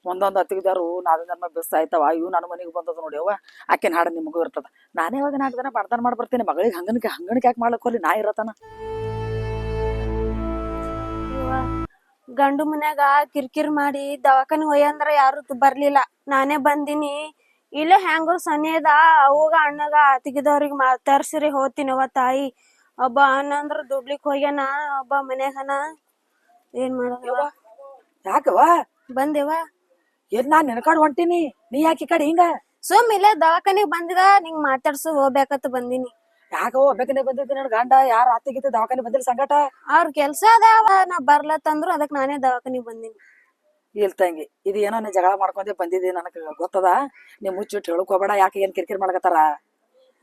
ಒಂದೊಂದು ಅತ್ತಿಗಿದಾರು ನಾಲ್ಕು ಬೆಸ್ ಆಯ್ತವ. ಇವು ನನ್ನ ಮನೆಗೆ ಬಂದದ ನೋಡಿ ಅವ್ವ. ಆಕೆನ ಹಾಡು ನಿಮಗೂ ಇರ್ತದ. ನಾನೇ ಇವಾಗ 4 ದಿನ ಬಡ್ತಾನ ಮಾಡಿ ಬರ್ತೀನಿ. ಮಗಳಿಗೆ ಹಂಗಣಿಕೆ ಯಾಕೆ ಮಾಡ್ಲಕ್ ಹೋಗ್ಲಿ, ನಾ ಇರತನ. ಗಂಡು ಮನ್ಯಾಗ ಕಿರ್ಕಿರ್ ಮಾಡಿ ದವಾಖಾನಿ ಒಯ್ಯಂದ್ರ ಯಾರು ಬರ್ಲಿಲ್ಲ. ನಾನೇ ಬಂದಿನಿ. ಇಲ್ಲ ಹೆಂಗರು ಸನೇದ ಅವಾಗ ಅಣ್ಣಗ ಅತಿಗಿದವ್ರಿಗೆ ಮಾತಾಡ್ಸಿರಿ ಹೋಗ್ತೀನವ ತಾಯಿ. ಒಬ್ಬ ಅಣ್ಣಂದ್ರ ದುಡ್ಲಿಕ್ ಹೋಗ್ಯಾನ, ಒಬ್ಬ ಮನ್ಯಾಗನ. ಏನ್ ಮಾಡೋದವ? ಯಾಕವ ಬಂದೇವ ಏನ್ ನಾನ್ ನೆನಕಾಡ್ ಹೊಂಟೀನಿ, ನೀ ಯಾಕೆ ಈ ಕಡೆ ಹಿಂಗ? ಸುಮ್ ಇಲ್ಲೇ ದವಾಖಾನಿಗ್ ಬಂದಿದ ನಿಂಗ್ ಮಾತಾಡ್ಸು ಹೋಗ್ಬೇಕತ್ ಬಂದಿನಿ. ಯಾಕವ ಬೇಕನೆ ಬಂದಿದ್ದೆ ನನ್ ಗಂಡ ಯಾರ ಅತ್ತಿಗಿತ್ತ ದವಾಖಾನೆ ಬಂದಿಲ್ಲ ಸಂಗಟ. ಅವ್ರ ಕೆಲ್ಸ ಅದಾವ, ನಾ ಬರ್ಲತ್ತಂದ್ರು ಅದಕ್ ನಾನೇ ದವಾಖಾನಿಗ್ ಬಂದಿನಿ. ಇಲ್ ತಂಗಿ, ಇದು ಏನೋ ನೀ ಜಗಳ ಮಾಡ್ಕೊಂಡೆ ಬಂದಿದ್ದಿ ನನಗೆ ಗೊತ್ತದ. ನೀ ಮುಚ್ಚಿಟ್ಟು ಹೇಳ್ಕೋಬೇಡ. ಯಾಕೆ ಏನ್ ಕಿರಿಕಿರಿ ಮಾಡ್ಕತ್ತಾರ?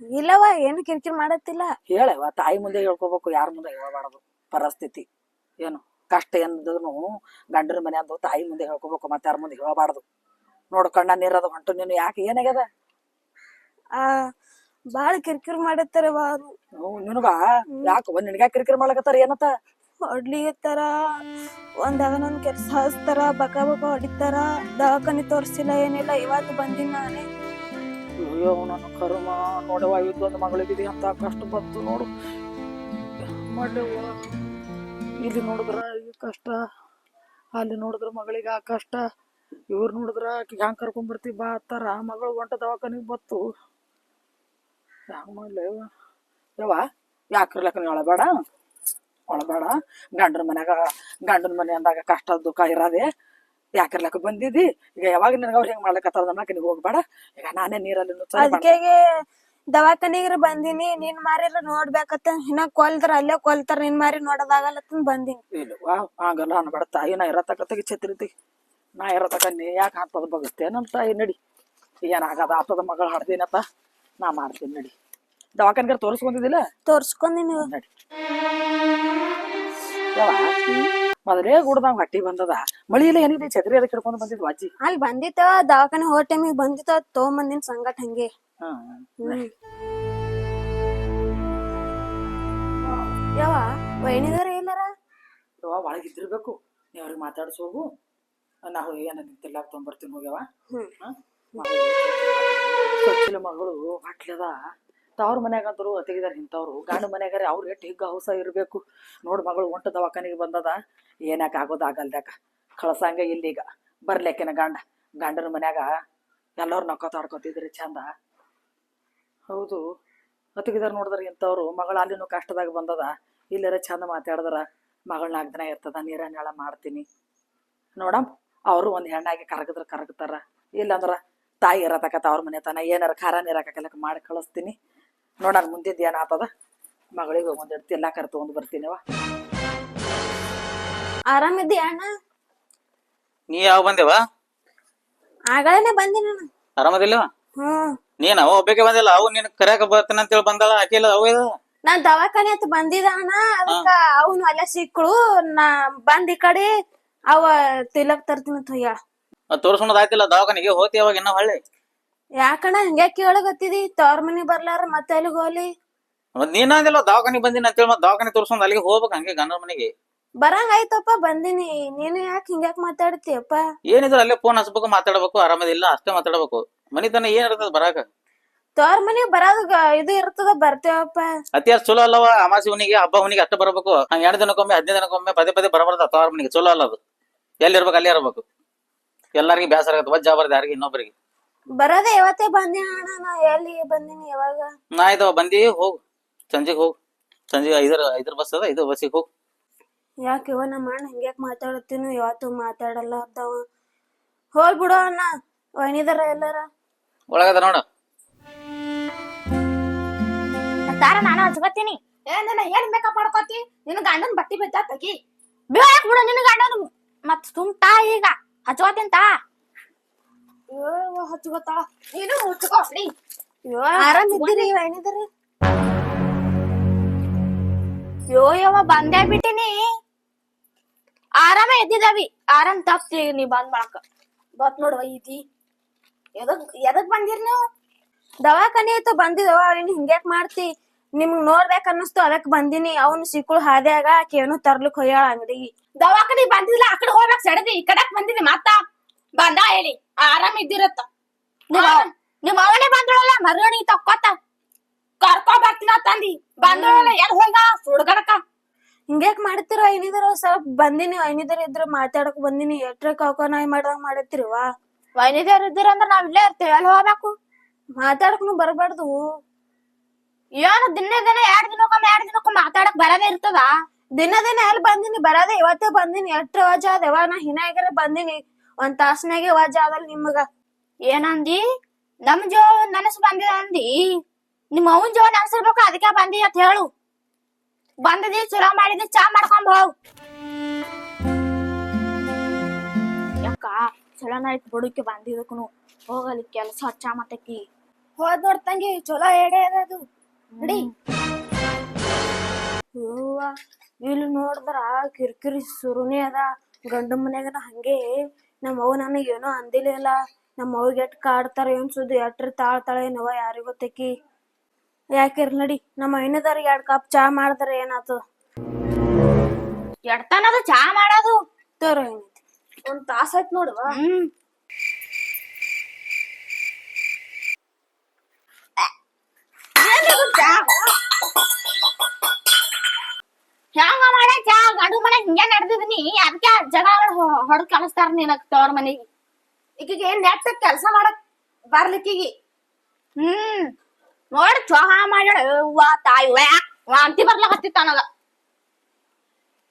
ಇಲ್ಲವ ಏನು ಕಿರ್ಕಿರ್ ಮಾಡತ್ತಿಲ್ಲ. ಹೇಳವ, ತಾಯಿ ಮುಂದೆ ಹೇಳ್ಕೋಬೇಕು, ಯಾರ ಮುಂದೆ ಹೇಳ್ಬಾರ್ದು. ಪರಿಸ್ಥಿತಿ ಏನು ಕಷ್ಟ ಏನಿದ್ರು ಗಂಡನ ಮನೆ ಅಂದು ತಾಯಿ ಮುಂದೆ ಹೇಳ್ಕೋಬೇಕು, ಮತ್ತೆ ಯಾರ ಮುಂದೆ ಹೇಳ್ಬಾರ್ದು. ನೋಡು ಕಣ್ಣ ನೀರದ ಹೊಂಟು. ನೀನು ಯಾಕೆ ಏನಾಗ್ಯದ? ಬಾಳ ಕಿರ್ಕಿರ್ ಮಾಡತ್ತಾರವ ಅವ್ರು. ನಿನಗ ಯಾಕ ನಿನ್ಗ ಕಿರಿಕಿರಿ ಮಾಡ್ಲಕತ್ತಾರ? ಏನತ್ತ ಹೊಡ್ಲಿಗತ್ತಾರ, ಒಂದ್ ಕೆಲ್ಸ ಹಚ್ತಾರ, ಬಕ ಬಕ ಹೊಡಿತಾರ. ದವಾಖಾನಿ ತೋರ್ಸಿಲ್ಲ ಏನಿಲ್ಲ, ಇವತ್ತು ಬಂದಿನ ನಾನೇ. ಅಯ್ಯೋ ನನ್ನ ಕರ್ಮ ನೋಡವ. ಇದೊಂದು ಮಗಳಿಗಿದೆ ಅಂತ ಕಷ್ಟ ಬಂತು ನೋಡು. ಮಾಡ್ಲೇವ, ಇಲ್ಲಿ ನೋಡಿದ್ರ ಈ ಕಷ್ಟ, ಅಲ್ಲಿ ನೋಡಿದ್ರ ಮಗಳಿಗೆ ಆ ಕಷ್ಟ. ಇವ್ರು ನೋಡಿದ್ರ ಹ್ಯಾಂಗ ಕರ್ಕೊಂಡ್ಬರ್ತಿ ಬಾ ಅತ್ತಾರ. ಮಗಳು ಹೊಂಟ ದವಾಖಾನಿಗೆ ಬತ್ತು. ಹ್ಯಾಂಗ ಮಾಡ್ಲೇವ ಯವ್ವ? ಯಾಕಿರ್ಲಕ್ಕ ನೀ ಒಳಬೇಡ ಒಳಬೇಡ. ಗಂಡನ ಮನೆ ಅಂದಾಗ ಕಷ್ಟ ದುಃಖ ಇರೋದೆ. ಯಾಕಿರ್ಲಕ್ಕ ಬಂದಿದ್ದಿ. ಈಗ ಯಾವಾಗ ನಿನಗ ಅವ್ರು ಹೆಂಗ್ ಮಾಡ್ಲಕತ್ತಾರ ಅನ್ನಕ್ಕೆ ನೀವ್ ಹೋಗ್ಬೇಡ. ಈಗ ನಾನೇ ನೀರಲ್ಲಿ ಅದಕ್ಕೆ ದವಾಖಾನಿಗ್ರ ಬಂದಿನಿ. ನಿನ್ ಮಾರಿರ ನೋಡ್ಬೇಕತ್ತ. ಇನ್ನ ಕೊಲ್ತಾರ, ಅಲ್ಲೇ ಕೊಲ್ತಾರ. ನಿನ್ ಮಾರಿ ನೋಡೋದಾಗಲ್ಲತ್ತ ಬಂದಿನಿ. ಇಲ್ವಾ ಹಂಗಲ್ಲ ಅನ್ಬೇಡ ತಾಯಿ. ನಾ ಇರತಕ್ಕತ್ತಾಗಿ ಛತ್ರಿತಿ. ನಾ ಇರತಕ್ಕ ನೀ ಯಾಕೆ ಹಾಕ್ತದ ಬಗುತ್ತೆ ನಮ್ಮ ತಾಯಿ. ನಡಿ, ಏನಾಗದ ಆತದ ಮಗಳು ಹಾಡ್ತೀನತ್ತ ನಾ ಮಾಡ್ತೀನಿ. ನಡಿ, ದವಾಖಾನಿಗಾರ ತೋರಿಸ್ಕೊಂಡಿದ್ದಿಲ್ಲ? ತೋರ್ಸ್ಕೊಂಡಿನಿ. ನಡಿ ಯವ್ವ, ಮೊದಲೇ ಗುಡ್ದಂಗ ಹೊಟ್ಟಿ ಬಂದದ. ಮಳಿ ಇಲ್ಲ ಏನಿದೆ, ಛತ್ರಿ ಅದಕ್ಕೆ ಹಿಡ್ಕೊಂಡು ಬಂದಿದ್ವು ಅಜ್ಜಿ. ಅಲ್ಲಿ ಬಂದಿತ್ತ ದವಾಖಾನಿ ಹೋದ ಟೈಮಿಗೆ ಬಂದಿತ್ತ, ತಗೊಂಬಂದಿನ ಸಂಗಟ ಹಂಗೆ. ಯಾವ ವೈನಿದಾರ ಇಲ್ಲಾರ? ಯವ್ವ ಒಳಗಿದ್ದಿರ್ಬೇಕು. ನೀ ಅವ್ರಿಗೆ ಮಾತಾಡ್ಸಿ ಹೋಗು. ನಾವು ಏನ ನಿಂತಿಲ್ಲ ತೊಗೊಂಬರ್ತೀನಿ ಹೋಗ್ಯವ. ಸೊಚ್ಚಿಲ ಮಗಳು ಹೊಟ್ಲದ. ತವ್ರ ಮನ್ಯಾಗಂತರು ಅತಿಗಿದಾರ ಇಂಥವ್ರು. ಗಂಡ ಮನ್ಯಾಗಾರ ಅವ್ರು ಎಷ್ಟು ಹಿಗ್ಗ ಹೌಸ ಇರ್ಬೇಕು. ನೋಡ್ ಮಗಳು ಹೊಂಟ ದವಾಖಾನಿಗೆ ಬಂದದ. ಏನಾಕ ಆಗೋದು ಆಗಲ್ದಾಕ ಕಳ್ಸಂಗ ಇಲ್ಲೀಗ. ಬರ್ಲಿಕ್ಕಿನ ಗಂಡನ ಮನ್ಯಾಗ ಎಲ್ಲರೂ ನಕ್ಕೋತಾಡ್ಕೊತಿದ್ರಿ ಚಂದ. ಹೌದು, ಅತಿಗಿದಾರ ನೋಡಿದ್ರ ಇಂಥವ್ರು. ಮಗಳು ಅಲ್ಲಿನೂ ಕಷ್ಟದಾಗ ಬಂದದ. ಇಲ್ಲರ ಚಂದ ಮಾತಾಡಿದ್ರ ಮಗಳು 4 ದಿನ ಇರ್ತದ. ನೀರ ನೆಳ ಮಾಡ್ತೀನಿ ನೋಡಮ್. ಅವರು ಒಂದ್ ಹೆಣ್ಣಾಗಿ ಕರಗತಾರ. ಇಲ್ಲಂದ್ರ ತಾಯಿ ಇರತಕ್ಕತ್ತ ಅವ್ರ ಮನೆ ತನ ಏನಾರ ಖಾರ ನೀರಾಕಲಕ್ಕ ಮಾಡಿ ಕಳಿಸ್ತೀನಿ. ನೋಡೋಣ ಮುಂದಿದ್ದು ಏನಾಗ್ತದ. ಮಗಳಿಗೆ ಒಂದಿಡ್ತಿ ಎಲ್ಲಾ ಕರ್ ತಗೊಂಡ್ ಬರ್ತೀನಿವ. ಆರಾಮಿದ್ದಿ ಅಣ್ಣ? ನೀ ಯಾವ ಬಂದೇವ? ಆಗಳೇನೆ ಬಂದಿ ನಾನು. ಆರಾಮದಿಲ್ಲ? ನೀನ್ ಅವ ಒಬ್ಬಕ್ಕೆ ಬಂದಿಲ್ಲ. ಅವು ನಿನ್ ಕರ್ಯಾಕ ಬರ್ತೀನಿ ಅಂತೇಳಿ ಬಂದಾಳ. ಆಕಿಲ್ಲ ಅವ ಇದು ನಾನ್ ದವಾಖಾನೆ ಅಂತ ಬಂದಿದ ಅಣ್ಣ. ಅದಕ್ಕ ಅವನು ಅಲ್ಲೇ ಸಿಕ್ಕಳು. ನಾ ಬಂದ್ ಈ ಕಡೆ ಅವ ತಿಲಕ್ ತರ್ತೀನಿ ಅಂತ ಹೋಗ್ಯಾಳ. ತೋರ್ಸ್ಕೊಂಡ್ ಆಯ್ತಿಲ್ಲ ದವಾಖಾನಿಗೆ ಹೋತಿ ಅವಾಗ ಇನ್ನ ಹೊಳ್ಳಿ. ಯಾಕಣ್ಣ ಹಿಂಗ್ಯಾ ಕೇಳಗತ್ತಿದಿ? ತವ್ರ ಮನಿ ಬರ್ಲಾರ ಮತ್ತೆ ಎಲ್ಲಿಗ್ ಹೋಗ್ಲಿ? ಮತ್ ನೀನ್ ಅಂದಿಲ್ಲ ದವಾಖಾನಿ ಬಂದಿನ ಅಂತೇಳಿ. ಮತ್ ದವಾಖಾನಿ ತೋರ್ಸ್ಕೊಂಡ್ ಅಲ್ಲಿಗೆ ಹೋಗ್ಬೇಕ ಹಂಗೆ ಗಂಡನ ಮನೆಗೆ. ಬರಂಗ ಆಯ್ತಪ್ಪ ಬಂದಿನಿ. ನೀನು ಯಾಕೆ ಹಿಂಗ್ಯಾಕ್ ಮಾತಾಡ್ತೀಯಪ್ಪ? ಏನಿದ್ರು ಅಲ್ಲೇ ಫೋನ್ ಹಚ್ಬೇಕು, ಮಾತಾಡ್ಬೇಕು. ಆರಾಮದಿಲ್ಲ ಅಷ್ಟೇ ಮಾತಾಡ್ಬೇಕು. ಮನಿತನ ಏನ್ ಇರ್ತದ ಬರಾಕ? ತವ್ರ ಮನಿಗ್ ಬರೋದ ಇದು ಇರ್ತದ, ಬರ್ತೇವಪ್ಪ. ಅತ್ಯಾರ್ ಚಲೋ ಅಲ್ಲವ. ಅಮಾಸಿ ಹುನಿಗೆ ಹಬ್ಬ ಹುನಿಗೆ ಅಷ್ಟ ಬರ್ಬೇಕು. ಹಂಗ 2 ದಿನಕ್ಕೊಮ್ಮೆ 15 ದಿನಕ್ಕೊಮ್ಮೆ ಪದೇ ಬರಬಾರ್ದ ತವ್ರ ಮನಿಗೆ. ಚಲೋ ಅಲ್ಲ ಅದು. ಎಲ್ಲಿ ಇರ್ಬೇಕು ಅಲ್ಲೇ ಇರ್ಬೇಕು. ಎಲ್ಲಾರ್ಗಿ ಬೇಸರ ಆಗತ್ತ. ವಜ್ಜ ಬರ್ದ ಯಾರಿಗೆ ಇನ್ನೊಬ್ಬರಿಗೆ. ಬರೋದೇ ಇವತ್ತೇ ಬಂದೆ ಅಣ್ಣ. ನಾ ಎಲ್ಲಿ ಬಂದಿನಿ ಯಾವಾಗ? ನಾ ಇದಾವ ಬಂದಿ ಹೋಗ್ ಸಂಜೆಗೆ ಹೋಗ್. ಸಂಜೆ ಐದರ ಬಸ್ ಅದ, 5 ಬಸ್ಸಿಗೆ ಹೋಗ್. ಯಾಕೆ ಇವ ನಮ್ಮ ಅಣ್ಣ ಹಿಂಗ್ಯಾಕ್ ಮಾತಾಡತ್ತೀನಿ? ಇವತ್ತು ಮಾತಾಡಲ್ಲ ಅರ್ಧವ. ಹೋಲ್ ಬಿಡು ಅಣ್ಣ. ವೈನಿದಾರ ಎಲ್ಲಾರ? ಒಳಗದ ನೋಡ. ತಾರ ನಾನು ಹಚ್ಕೋತೀನಿ. ಏನ್ ಮೇಕಪ್ ಮಾಡ್ಕೋತಿ? ನಿನ್ ಗಂಡನ್ ಬಟ್ಟಿ ಬಿದ್ದ ತೆಗಿ. ಬೇಕ್ ಬಿಡು ನಿನ್ ಗಂಡನ್ ಮತ್ ತುಂಬ್ತಾ ಈಗ ಹಚ್ಕೋತೀನಿ ತಾ. ಹಚ್ಕೋತಾಳ ನೀನು ಹಚ್ಕೋಡಿ. ಆರಾಮ್ ಇದ್ದೀರಿ ವೈನಿದಾರ? ಯವ್ವ ಬಂದೇ ಬಿಟ್ಟಿನಿ. ಆರಾಮ ಎದ್ದಿದಾವಿ. ಆರಾಮ್ ತಪ್ತಿ ನೀ ಬಂದ್ ಮಾಡಕ ಬತ್ ನೋಡುವ ಇದಿ. ಎದಕ್ ಬಂದಿರ್ ನೀವು? ದವಾಖಾನೆ ಆಯ್ತು ಬಂದಿದವ. ನೀನ್ ಹಿಂಗ್ಯಾಕ್ ಮಾಡ್ತಿ? ನಿಮ್ಗ್ ನೋಡ್ಬೇಕ್ ಅನ್ನಿಸ್ತು ಅದಕ್ ಬಂದಿನಿ. ಅವ್ನು ಸಿಕ್ಕುಳ್ ಹಾದ್ಯಾಗ ಆಕೇನು ತರ್ಲಿಕ್ ಹೋಗ್ಯಾಳ ಅಂಗಡಿಗೆ. ದವಾಖಾನಿ ಬಂದಿಲ್ಲ, ಆ ಕಡೆ ಹೋಗ್ಬೇಕ್ ಸಡದಿ. ಈ ಕಡೆಕ್ ಬಂದಿನಿ ಮತ್ತ ಬಂದ ಹೇಳಿ ಆರಾಮ್ ಇದ್ದಿರತ್ತ. ನಿಮ್ ಅವನೇ ಬಂದಳಲ್ಲ ಮರಗಣಿ ತಕ್ಕೋತ ಕರ್ಕೊ ಬರ್ತೀನ ತಂದಿ. ಬಂದಳಲ್ಲ ಎಲ್ ಹೋಗ ಸುಡ್ಗಡಕ. ಹಿಂಗ್ಯಾಕ್ ಮಾಡ್ತಿರೋ ವೈನಿದಾರ? ಸ್ವಲ್ಪ ಬಂದಿನಿ. ವೈನಿದಾರ ಇದ್ರ ಮಾತಾಡಕ್ ಬಂದಿನಿ. ಎಟ್ರ ಕಾಕೋನಾಯಿ ಮಾಡ್ದಂಗ್ ಮಾಡತ್ತಿರುವ. ವೈನಿದೇವ್ರ ಇದ್ದೀರಂದ್ರ ನಾವ್ ಇಲ್ಲೇ ಇರ್ತೇವೆ. ಎಲ್ಲಿ ಹೋಗ್ಬೇಕು? ಮಾತಾಡಕ್ನು ಬರ್ಬಾರ್ದು. ಏನು ದಿನ 2 ದಿನಕ್ಕೊಮ್ಮೆ ಮಾತಾಡಕ್ ಬರದೇ ಇರ್ತದ? ದಿನ ಎಲ್ಲಿ ಬಂದಿನಿ? ಬರೋದೇ ಇವತ್ತೇ ಬಂದಿನಿ. ಎಟ್ರ ವಜ ಅದೇವ? ನಾ ಹಿನಾಗರ ಬಂದಿನಿ. 1 ತಾಸ್ನಾಗೆ ವಜ ಅದಲ್ ನಿಮಗ. ಏನಂದಿ? ನಮ್ ಜೋ ನನಸ್ ಬಂದಿದ ಅಂದಿ? ನಿಮ್ ಅವನ್ ಜೋ ನೆನ್ಸಿರ್ಬೇಕು, ಅದಕ್ಕೆ ಬಂದಿ ಅಂತ ಹೇಳು. ಬಂದದಿ ಚಲೋ ಮಾಡಿದಿ, ಚಾ ಮಾಡ್ಕೊಂಡ್ ಹೋಗ್. ಯಾಕ ಚಲೋನ ಆಯ್ತು ಬುಡಕ್ಕೆ ಬಂದಿದಕ್ಕನು. ಹೋಗಲಿ ಕೆಲ್ಸ ಹಚ್ಚ ಮತ್ತಕಿ ಹೋದ್ ನೋಡ್ತಂಗಿ ಚಲೋ ಎಡೆ ಅದು ನಡಿ. ಹೂವ ಇಲ್ಲಿ ನೋಡಿದ್ರ ಕಿರಿಕಿರಿ ಸುರುನೇ ಅದ. ಗಂಡ ಮನ್ಯಾಗನ ಹಂಗೆ. ನಮ್ಮ ಅವ್ವ ನನಗ ಏನೋ ಅಂದಿಲ್ಲ. ನಮ್ಮ ಅವ್ಗೆ ಎಟ್ ಕಾಡ್ತಾರ ಏನ್ ಸುದ್ದಿ, ಎಟ್ರ ತಾಳ್ತಾಳೆ ಏನವ ಯಾರಿಗ್ ಗೊತ್ತಕಿ. ಯಾಕಿರ್ ನಡಿ. ನಮ್ಮ ಐನದವ್ರಿಗೆ 2 ಕಪ್ ಚಾ ಮಾಡಿದ್ರ ಏನಾತು? ಎಡ್ತಾನದು ಚಾ ಮಾಡೋದು. ತೋರ ಏನೈತಿ? 1 ತಾಸ ಆಯ್ತು ನೋಡುವ. ಹೆಂಗ ಮಾಡ ಚಾ? ಗಂಡು ಮನೆ ಹಿಂಗೆ ನಡೆದಿದ್ನಿ. ಅದಕ್ಕೆ ಜಗಳ ಹೊಡೆದ್ ಕಳಿಸ್ತಾರ ನಿನಗ್ ತವ್ರ ಮನೆಗೆ. ಈಕಿಗೆ ನೆಟ್ಟ ಕೆಲ್ಸ ಮಾಡಕ್ ಬರ್ಲಿಕ್ಕಿಗಿ. ನೋಡ್ ಚೋಹಾ ಮಾಡ್ಯಾಳ. ಅವ್ವ ತಾಯಿ ವಾಂತಿ ಬರ್ಲಕತ್ತಿತ್ತ ನನಗ.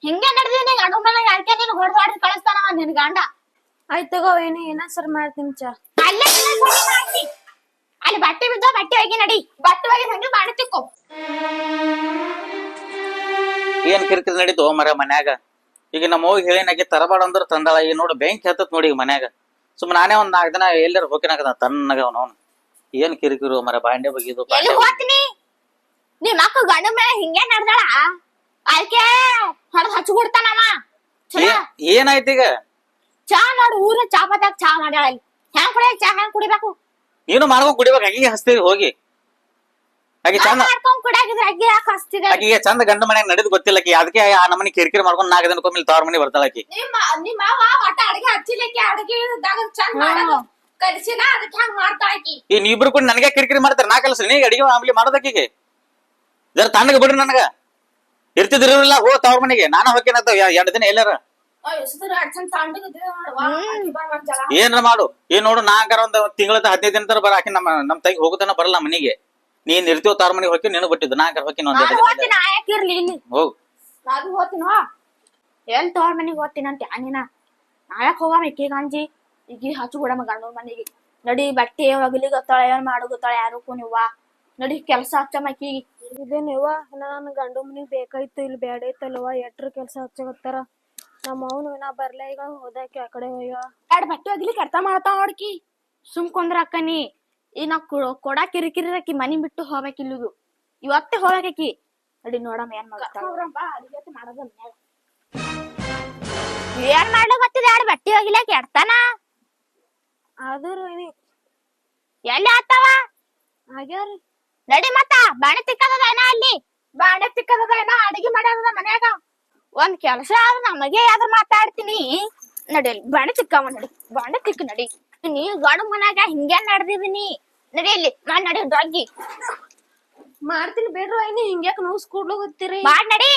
ಹಿಂಗೆ ನಡೆದಿನಿ ಗಂಡು ಮನೆಗೆ. ಅದಕ್ಕೆ ನೀನ್ ಹೊಡೆದ್ ಕಳಿಸ್ತಾನವ ನಿನ್ ಗಂಡ. ಆಯ್ತ್ ತಗೋ ಏನ ಸರ್ ಮಾಡ್ತೀನಿ ಚಾ. ಅಲ್ಲೇ ಮಾಡ್ತಿ. ಅಲ್ಲಿ ಬಟ್ಟೆ ಬಿದ್ದ ಬಟ್ಟೆ ಹೋಗಿ ನಡಿ. ಬಟ್ಟೆ ಹೋಗಿ ಹಂಗೆ ಮಾಡಿ ತಿಕ್ಕೋ. ಏನ್ ಕಿರಿಕಿರಿ ನಡೀತು ಮರ ಮನ್ಯಾಗ? ಈಗ ನಮ್ಮ ಹೋಗಿ ಹೇಳಿನಾಗಿ ತರಬಾಡ ಅಂದ್ರ ತಂದಾಳ. ಈಗ ನೋಡು ಬೆಂಕಿ ಹತ್ತತ್ ನೋಡಿ ಈಗ ಮನ್ಯಾಗ. ಸುಮ್ ನಾನೇ 4 ದಿನ ಎಲ್ಲಾರು ಹೋಗಿನಾಗದ ತನ್ನಗ ಅವನು. ಏನ್ ಕಿರಿಕಿರು ಮರ? ಬಾಂಡೆ ಬಗಿದು ಎಲ್ಲಿ ಹೋಗ್ತೀನಿ? ನಿಮ್ ಮಕ್ಕ ಗಂಡ ಮೇಲೆ ಹಿಂಗೆ ನಡ್ದಾಳ. ಅದಕ್ಕೆ ಹೊಡೆದ್ ಹಚ್ಚಿಬಿಡ್ತಾನವ. ಏನಾಯ್ತು ಈಗ? ಚಾ ನೋಡು ಊರ ಚಾ ಪತ್ತಾಗ ಚಾ ಮಾಡ್ಯಾಳ. ಅಲ್ಲಿ ಹೆಂಗ್ ಕುಡಿಯ ಚಾ? ಹೆಂಗ್ ಕುಡಿಬೇಕು? ನೀನು ಮಾಡ್ಕೊಂಡ್ ಕುಡಿಬೇಕು. ಅಗಿಗೆ ಹಸ್ತೀವಿ ಹೋಗಿ. ಆಕಿ ಚಂದ ಮಾಡ್ಕೊಂಡ್ ಕುಡಿಯಾಗಿದ್ರೆ ಅಗ್ಗಿ ಯಾಕೆ ಹಚ್ತಿದೆ? ಆಕಿಗೆ ಚಂದ ಗಂಡ ಮನ್ಯಾಗ ನಡೆದ್ ಗೊತ್ತಿಲ್ಲ ಆಕಿ. ಅದಕ್ಕೆ ಆ ನಮ್ಮನಿ ಕಿರಿಕಿರಿ ಮಾಡ್ಕೊಂಡ್ 4 ದಿನಕ್ಕೊಮ್ಮೆ ತವ್ರ ಮನೆ ಬರ್ತಾಳ ಆಕಿ. ನಿಮ್ಮ ಒಟ್ಟ ಅಡಿಗೆ ಹಚ್ಚಿಲಿಕ್ಕೆ ಅಡಿಗೆದಾಗ ಚಂದ ಮಾಡೋದು ಕಲಿಸಿನ. ಅದಕ್ಕೆ ಹೆಂಗ್ ಮಾಡ್ತಾಳ ಆಕಿ. ಈ ನೀವಿಬ್ರು ಕೂಡ ನನಗೆ ಕಿರಿಕಿರಿ ಮಾಡ್ತಾರೆ. ನಾ ಕೆಲಸ ನೀ ಅಡಿಗೆ ಆಮ್ಲಿ ಮಾಡೋದಕ್ಕಿಗೆ ಜರ ತಣ್ಣಗ ಬಿಡ್ರಿ. ನನಗ ಇರ್ತಿದ್ರಿಲ್ಲ ಹೋ ತವ್ರ ಮನೆಗೆ. ನಾನು ಹೋಗ್ತೇನಂತ 2 ದಿನ ಎಲ್ಲಾರ ಏನ್ರ ಮಾಡು. ಏನ್ ನೋಡು ನಾಂಕರ 1 ತಿಂಗಳ 15 ದಿನ ತರ ಬರ. ಆಕಿ ನಮ್ ತಗಿ ಹೋಗುತ್ತಾನ ಬರಲ್ಲ ಮನಿಗೆ. ನೀನ್ ಇರ್ತೀವ ತವ್ರ ಮನೆಗೆ ಹೋಗಿ ನೀನು ಬಿಟ್ಟಿದ್ದು. ನಾಂಕರ ಹೋಗಿ ಹೋಗ್. ನಾನು ಹೋಗ್ತೀನ. ಎಲ್ ತವ್ರ ಮನೆಗೆ ಹೋಗ್ತೀನಿ ಅಂತ ನೀನ? ನಾಯಕ್ ಹೋಗಮ್ಮ ಇಕ್ಕಿಗ ಅಂಜಿ. ಈಗ ಹಚ್ಚು ಬಿಡಮ್ಮ ಗಂಡ ಮನೆಗೆ. ನಡಿ ಬಟ್ಟೆ ಒಗಲಿಗೆ ಗೊತ್ತಾಳೆ, ಏನ್ ಮಾಡು ಗೊತ್ತಾಳೆ ಯಾರಕ್ಕೂ ನೀವ. ನಡಿ ಕೆಲ್ಸ ಹಚ್ಚಮ್ಮ ಇಕ್ಕಿಗೆ. ಇದೇನೇವ ನನ್ ಗಂಡು ಮನಿಗ್ ಬೇಕಾಯ್ತು ಇಲ್ಲಿ ಬ್ಯಾಡ ಐತಲ್ವ. ಎಟ್ರ ಕೆಲ್ಸ ಹಚ್ಚಗತ್ತಾರ. ನಮ್ಮ ಅವನು ನಾ ಬರ್ಲ ಈಗ ಹೋದಾಕಿ ಆ ಕಡೆ ಹೋಯ್ಯ. 2 ಬಟ್ಟೆ ಒಗಲಿಕ್ಕೆ ಅರ್ಥ ಮಾಡ್ತಾವ ನೋಡ್ಕಿ. ಸುಮ್ಕೊಂಡ್ರ ಅಕ್ಕನಿ. ಈಗ ನಾ ಕೊಡ ಕಿರಿಕಿರಿ ಆಕಿ ಮನಿ ಬಿಟ್ಟು ಹೋಗ್ಬೇಕಿಲ್ಲದು. ಇವತ್ತೇ ಹೋಗ್ಬೇಕಿ. ನಡಿ ನೋಡಮ್ಮ ಏನ್ ಮಾಡ್ತಾಳ. ಏನ್ ಮಾಡ್ಲಕತ್ತಿದ? 2 ಬಟ್ಟೆ ಒಗಿಲಕ್ ಎಡ್ತಾನ. ಆದ್ರೂ ಎಲ್ಲಿ ಆತಾವ? ಆಗ್ಯಾರಿ. ನಡಿ ಮತ್ತ ಬಾಣೆ ತಿಕ್ಕದ ಅಲ್ಲಿ. ಬಾಣೆ ತಿಕ್ಕದ ಅಡಿಗೆ ಮಾಡ್ಯಾದ ಮನ್ಯಾಗ. 1 ಕೆಲಸ ಆದ್ರ ನಮಗೆ ಯಾವ್ದು ಮಾತಾಡ್ತೀನಿ. ನಡಿ ಬಾಣೆ ತಿಕ್ಕವ. ನಡಿ ಬಾಣೆ ತಿಕ್ಕ ನಡಿ. ನೀ ಗಂಡು ಮನ್ಯಾಗ ಹಿಂಗೆ ನಡೆದಿದೀನಿ. ನಡಿ ಇಲ್ಲಿ ಮಾಡ್ ನಡಿ ಡೊಗ್ಗಿ ಮಾಡ್ತೀನಿ ಬೇಡ್ರು. ಹಿಂಗ್ಯಾಕ ನೋಸ್ ಕೂಡ್ಲು ಗೊತ್ತೀರಿ? ಮಾಡ್ ನಡಿ.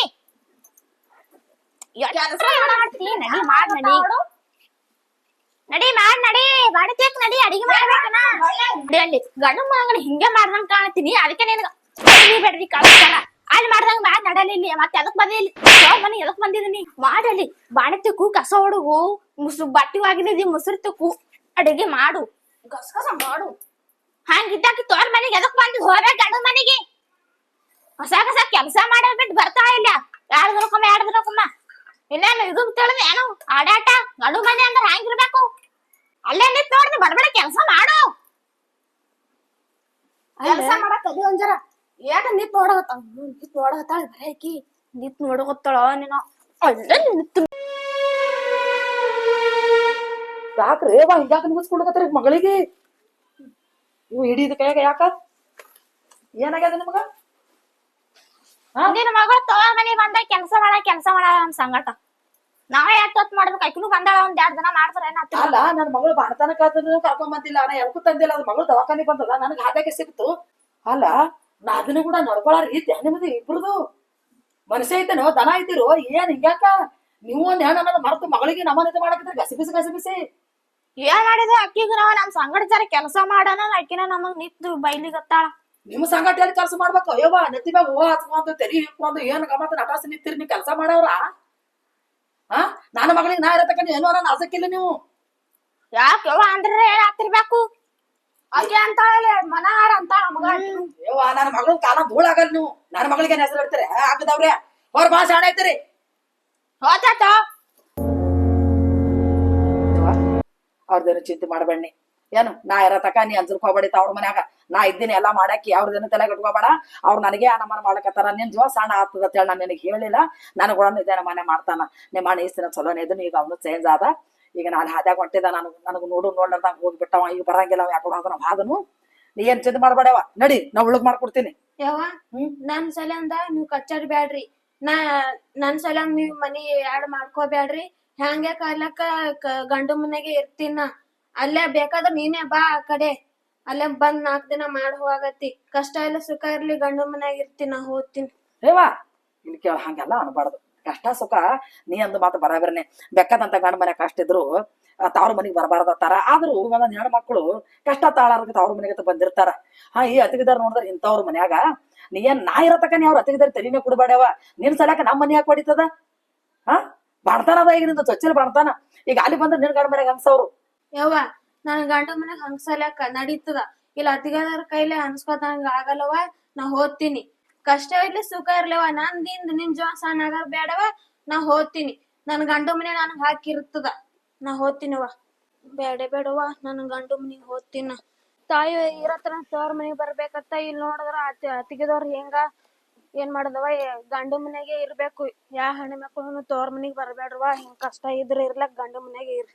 ಕೆಲಸ ಮಾಡ್ತೀನಿ ನಡಿ ಮಾಡ್ ನಡಿ. ನಡಿ ಮಾಡ್ ನಡಿ ಬಾಣತಿಯಕ್ ನಡಿ ಅಡಿಗೆ ಮಾಡ್ಬೇಕನ ನಡಿ ಅಲ್ಲಿ ಗಂಡು ಮಗನ ಹಿಂಗೆ ಮಾಡ್ದಂಗ್ ಕಾಣ್ತೀನಿ ಅದಕ್ಕೆ ನಿನಗ ಬೇಡ್ರಿ ಕಳ್ಸಾರ ಅಲ್ಲಿ ಮಾಡ್ದಂಗ ಮಾಡ್ ನಡಲಿ ಇಲ್ಲಿ ಮತ್ತೆ ಎದಕ್ ಬಂದಿಲ್ಲ ಮನಿ ಎದಕ್ ಬಂದಿದ್ದೀನಿ ಮಾಡಲಿ ಬಾಣತಿಕ್ಕು ಕಸ ಹೊಡುಗು ಬಟ್ಟಿ ಒಗಿದಿ ಮುಸುರು ತಿಕ್ಕು ಅಡಿಗೆ ಮಾಡು ಗಸಗಸ ಮಾಡು ಹಂಗಿದ್ದಾಕಿ ತೋರ್ ಮನೆಗೆ ಎದಕ್ ಬಂದು ಹೋಗ್ಬೇಕು ಗಂಡು ಮನೆಗೆ ಹೊಸ ಹೊಸ ಕೆಲಸ ಮಾಡೋದ್ ಬಿಟ್ಟು ಬರ್ತಾ ಇಲ್ಲ ಎರಡ್ ದಿನಕ್ಕೊಮ್ಮ ಇನ್ನೇನು ಇದು ತಿಳಿದ ಏನು ಆಡಾಟ ಗಂಡು ಮನೆ ಅಂದ್ರೆ ಹ್ಯಾಂಗಿರ್ಬೇಕು ಅಲ್ಲೇ ನಿಂತ್ ನೋಡ್ರಿ ಬಡಬಡ ಕೆಲಸ ಮಾಡು ಕೆಲಸ ಮಾಡಕ್ ಕಲಿ ಒಂಜರ ಏಟ ನಿಂತ್ ನೋಡಗತ್ತಾಳ ಬರೇಕಿ ನಿಂತ್ ನೋಡಗತ್ತಾಳ ನೀನು ಅಲ್ಲೇ ನಿಂತು ಯಾಕ್ರಿ ಬಾ ಹಿಂಗ್ಯಾಕ ನಿಗಿಸ್ಕೊಳಕತ್ರಿ ಮಗಳಿಗೆ ಇವು ಹಿಡಿದ ಕೈಯಾಗ ಯಾಕ ಏನಾಗ್ಯದ ನಿಮಗ ನಿನ್ನ ಮಗಳು ತೋರ್ ಮನೆ ಬಂದ ಕೆಲಸ ಮಾಡ ನಮ್ ಸಂಗಟ ನಾವ್ ಯಾಕೆ ಮಾಡ್ಬೇಕು ಅಕ್ಕಿನೂ ಬಂದಾಳ ಒಂದ್ 2 ದಿನ ಮಾಡ್ತಾರ ಅಲ್ಲ ನನ್ ಮಗಳು ಬಾಣತನ ಕರ್ಕೊಂಡ್ ಬಂದಿಲ್ಲ ನಾ ಎಲ್ಕು ತಂದಿಲ್ಲ ಅದ್ ಮಗಳು ದವಾಖಾನೆ ಬಂದದ ನನಗ್ ಹಾದಾಗೆ ಸಿಕ್ತು ಅಲ್ಲ ನಾ ಅದನ್ನ ಕೂಡ ನಡ್ಕೊಳ ರೀತಿ ನಿಮ್ದು ಇಬ್ರದು ಮನುಷ್ಯ ಐತೇನೋ ದನ ಐತಿರೋ ಏನ್ ಹಿಂಗ್ಯಾಕ ನೀವು ಒಂದ್ ಹೆಣ್ಣ ಅನ್ನೋದು ಮರ್ತು ಮಗಳಿಗೆ ನಮ್ಮನೆ ಮಾಡಕಿದ್ರೆ ಗಸಿಬಿಸಿ ಏನ್ ಮಾಡಿದೆ ಅಕ್ಕಿಗೂ ನಾವ್ ನಮ್ ಸಂಗಟ ಜರ ಕೆಲಸ ಮಾಡೋಣ ಅಕ್ಕಿನ ನಮಗ್ ನಿಂತು ಬೈಲಿಗತ್ತಾಳ ನಿಮ್ ಸಂಗಟ ಎಲ್ಲಿ ಕೆಲಸ ಮಾಡ್ಬೇಕು ಅಯ್ಯವ್ವ ನೆತ್ತಿ ಮ್ಯಾಗ ಹೂವ ಹಚ್ಕೊಂಡು ತೆರಿ ಹಿಡ್ಕೊಂಡು ಏನ್ ಗಮತ ನಟಾಸಿ ನಿಂತಿರಿ ನೀವ್ ಕೆಲಸ ಮಾಡವ್ರ ನನ್ನ ಮಗಳಿಗೆ ನಾ ಇರತಕ್ಕ ಏನೋ ನಾನು ಆಸಕ್ಕಿಲ್ಲ ನೀವು ಯಾಕೆ ಯವ್ವ ಅಂದ್ರೆ ಹೇಳಾತಿರ್ಬೇಕು ಅಕ್ಕಿ ಅಂತಾಳೆ ಮನಹಾರ ಅಂತ ಮಗ ಯವ್ವ ನನ್ನ ಮಗಳ ಕಾಲ ಧೂಳಾಗಲ್ಲ ನೀವು ನನ್ನ ಮಗಳಿಗೆ ಹೆಸರು ಇಡ್ತೀರಿ ಆಗದವ್ರೆ ಹೊರ ಭಾಷೆ ಶಾಣೆ ಐತಿರಿ ಹೋತಾತ ಅವ್ರದೇನು ಚಿಂತೆ ಮಾಡಬೇಡಿ ಏನು ನಾ ಇರತಕ್ಕ ನೀ ಅಂಜರ್ಕ್ ಹೋಗ್ಬೇಡಿ ಅವ್ರ ಮನ್ಯಾಗ ನಾ ಇದ್ದೀನಿ ಎಲ್ಲಾ ಮಾಡಾಕಿ ಅವ್ರದೇನು ತಲೆ ಕಟ್ಕೋಬೇಡ ಅವ್ರು ನನಗೆ ಆ ನಮ್ಮನ ಮಾಡಕತ್ತಾರ ನಿನ್ ಜೀವ ಸಣ್ಣ ಆಗ್ತದ ಅಂತೇಳಿ ನಾನು ನಿನಗೆ ಹೇಳಿಲ್ಲ ನನಗ್ ಕೂಡ ಇದೇ ಮನೆ ಮಾಡ್ತಾನ ನಿಮ್ಮ ಅಣ್ಣ ಇಸ್ತಿನ ಚಲೋನೇ ಇದನ್ನು ಈಗ ಅವನು ಚೇಂಜ್ ಆದ ಈಗ ನಾನು ಹಾದ್ಯಾಗ ಹೊಂಟಿದ ನನಗ್ ನೋಡ್ಲಾರ್ದಂಗ ಹೋಗ್ಬಿಟ್ಟವ ಈಗ ಬರಂಗಿಲ್ಲ ಯಾಕೋ ಅದನ್ನ ಹಾದನು ನೀ ಏನ್ ಚಿಂತೆ ಮಾಡ್ಬೇಡವ ನಡಿ ನಾ ಉಳಗ್ ಮಾಡ್ಕೊಡ್ತೀನಿ ಯವ್ವ ನನ್ ಸಲಂದ ನೀವ್ ಕಚ್ಚರ್ ಬ್ಯಾಡ್ರಿ ನನ್ ಸಲಂದ್ ನೀವ್ ಮನಿ ಯಾಡ್ ಮಾಡ್ಕೋಬ್ಯಾಡ್ರಿ ಹ್ಯಾಂಗೆ ಕಾಲಕ್ಕ ಗಂಡು ಮನೆಗೆ ಇರ್ತೀನ ಅಲ್ಲೇ ಬೇಕಾದ್ರ ನೀನೇ ಬಾ ಆ ಕಡೆ ಅಲ್ಲೇ ಬಂದ್ 4 ದಿನ ಮಾಡಿ ಹೋಗತಿ ಕಷ್ಟ ಇಲ್ಲ ಸುಖ ಇರ್ಲಿ ಗಂಡು ಮನ್ಯಾಗ ಇರ್ತೀನ ಹೋಗ್ತೀನಿ ರೇವಾ ಇಲ್ಲಿ ಕೇಳ ಹಂಗೆಲ್ಲ ಅನ್ಬಾರ್ದು ಕಷ್ಟ ಸುಖ ನೀ ಅಂದು ಮಾತು ಬರಾಬರನೆ ಬೆಕ್ಕದಂತ ಗಂಡ ಮನೆ ಕಷ್ಟ ಇದ್ರು ತವ್ರ ಮನಿಗ್ ಬರಬಾರ್ದತ್ತಾರ ಆದ್ರೂ ಒಂದೊಂದ್ ಹೆಣ್ಣು ಮಕ್ಕಳು ಕಷ್ಟ ತಾಳಾರ್ಗ ತವ್ರ ಮನೆಗೆ ಬಂದಿರ್ತಾರ ಈ ಅತಿಗಿದಾರ ನೋಡಿದ್ರ ಇಂಥವ್ರ ಮನ್ಯಾಗ ನೀ ಏನ್ ನಾ ಇರತಕ್ಕ ನೀ ಅವ್ರ ಅತಿಗಿದಾರ ತಲಿನೇ ಕುಡ್ಬೇಡವ ನಿನ್ ಸಲಕ ನಮ್ ಮನಿ ಯಾಕೆ ಹೊಡಿತದ ಬಾಣ್ತಾನ ಅದ ಈಗ ನಿಂದ ಚೊಚ್ಚಿಲ್ ಬಾಣ್ತಾನ ಈಗ ಅಲ್ಲಿ ಬಂದ್ರೆ ನಿನ್ ಗಂಡ ಮನೆಗೆ ಹಂಗ್ಸವ್ರು ಯವ್ವ ನನ್ ಗಂಡ ಮನೆಗ್ ಹಂಗ್ಸಲ್ಯಾಕ ನಡೀತದ ಇಲ್ಲ ಅತಿಗದರ ಕೈಲೆ ಹಂಸ್ಕೊತಂಗ ಆಗಲ್ಲವ ನಾ ಹೋಗ್ತೀನಿ ಕಷ್ಟ ಇರ್ಲಿ ಸುಖ ಇರ್ಲಿವ ನಂದಿಂದ ನಿನ್ ಜೀವ ಸಣ್ಣ ಆಗಾರ ಬೇಡವ ನಾ ಹೋಗ್ತೀನಿ ನನ್ ಗಂಡು ಮನೆ ನನಗ್ ಹಾಕಿರ್ತದ ನಾ ಹೋಗ್ತೀನವ ಬೇಡವ ನನ್ ಗಂಡು ಮನಿಗ್ ಹೋಗ್ತೀನ ತಾಯಿ ಇರತ್ರ ತವ್ರ ಮನಿಗ್ ಬರ್ಬೇಕತ್ತ ಇಲ್ಲಿ ನೋಡಿದ್ರ ಅತಿಗೆದವ್ರ ಹೆಂಗ ಏನ್ ಮಾಡದವ ಗಂಡು ಮನೆಗೆ ಇರ್ಬೇಕು ಯಾ ಹೆಣ್ಣು ಮಕ್ಳು ತವ್ರ ಮನಿಗ್ ಬರ್ಬೇಡ್ರವ ಹಿಂಗ್ ಕಷ್ಟ ಇದ್ರ ಇರ್ಲಕ್ ಗಂಡು ಮನೆಗೆ ಇರ್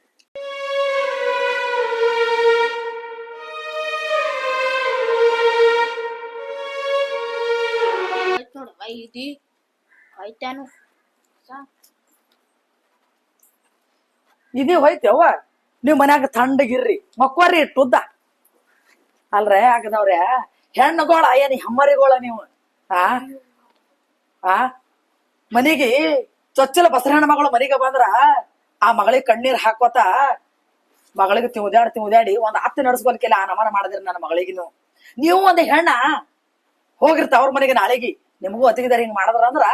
ನೋಡವ ಇದಿ ಆಯ್ತೇನು ಇದೇ ಹೋಯ್ತವ್ವ ನೀವ್ ಮನ್ಯಾಗ ತಣ್ಣಗಿರ್ರಿ ಮಕ್ವರಿ ಇಟ್ಟುದ್ದ ಅಲ್ರೇ ಆಗದವ್ರೆ ಹೆಣ್ಣುಗೋಳ ಏನ್ ಹೆಮ್ಮರಿಗೋಳ ನೀವು ಮನಿಗೆ ಚೊಚ್ಚಲ ಬಸರಣ್ಣ ಮಗಳು ಮನಿಗೆ ಬಂದ್ರ ಆ ಮಗಳಿಗೆ ಕಣ್ಣೀರ್ ಹಾಕೋತ ಮಗಳಿಗೆ ತಿವುದ್ಯಾಡಿ ಒಂದ್ ಹತ್ತು ನಡ್ಸ್ಕೊಲ್ಕಿಲ್ಲ ಆ ನಮನ ಮಾಡಿದ್ರಿ ನನ್ನ ಮಗಳಿಗೆ ನೀವು ಒಂದ್ ಹೆಣ್ಣ ಹೋಗಿರ್ತ ಅವ್ರ ಮನೆಗೆ ನಾಳೆಗಿ ನಿಮಗೂ ಅತಿಗಿದಾರ ಹಿಂಗ್ ಮಾಡಿದ್ರ ಅಂದ್ರ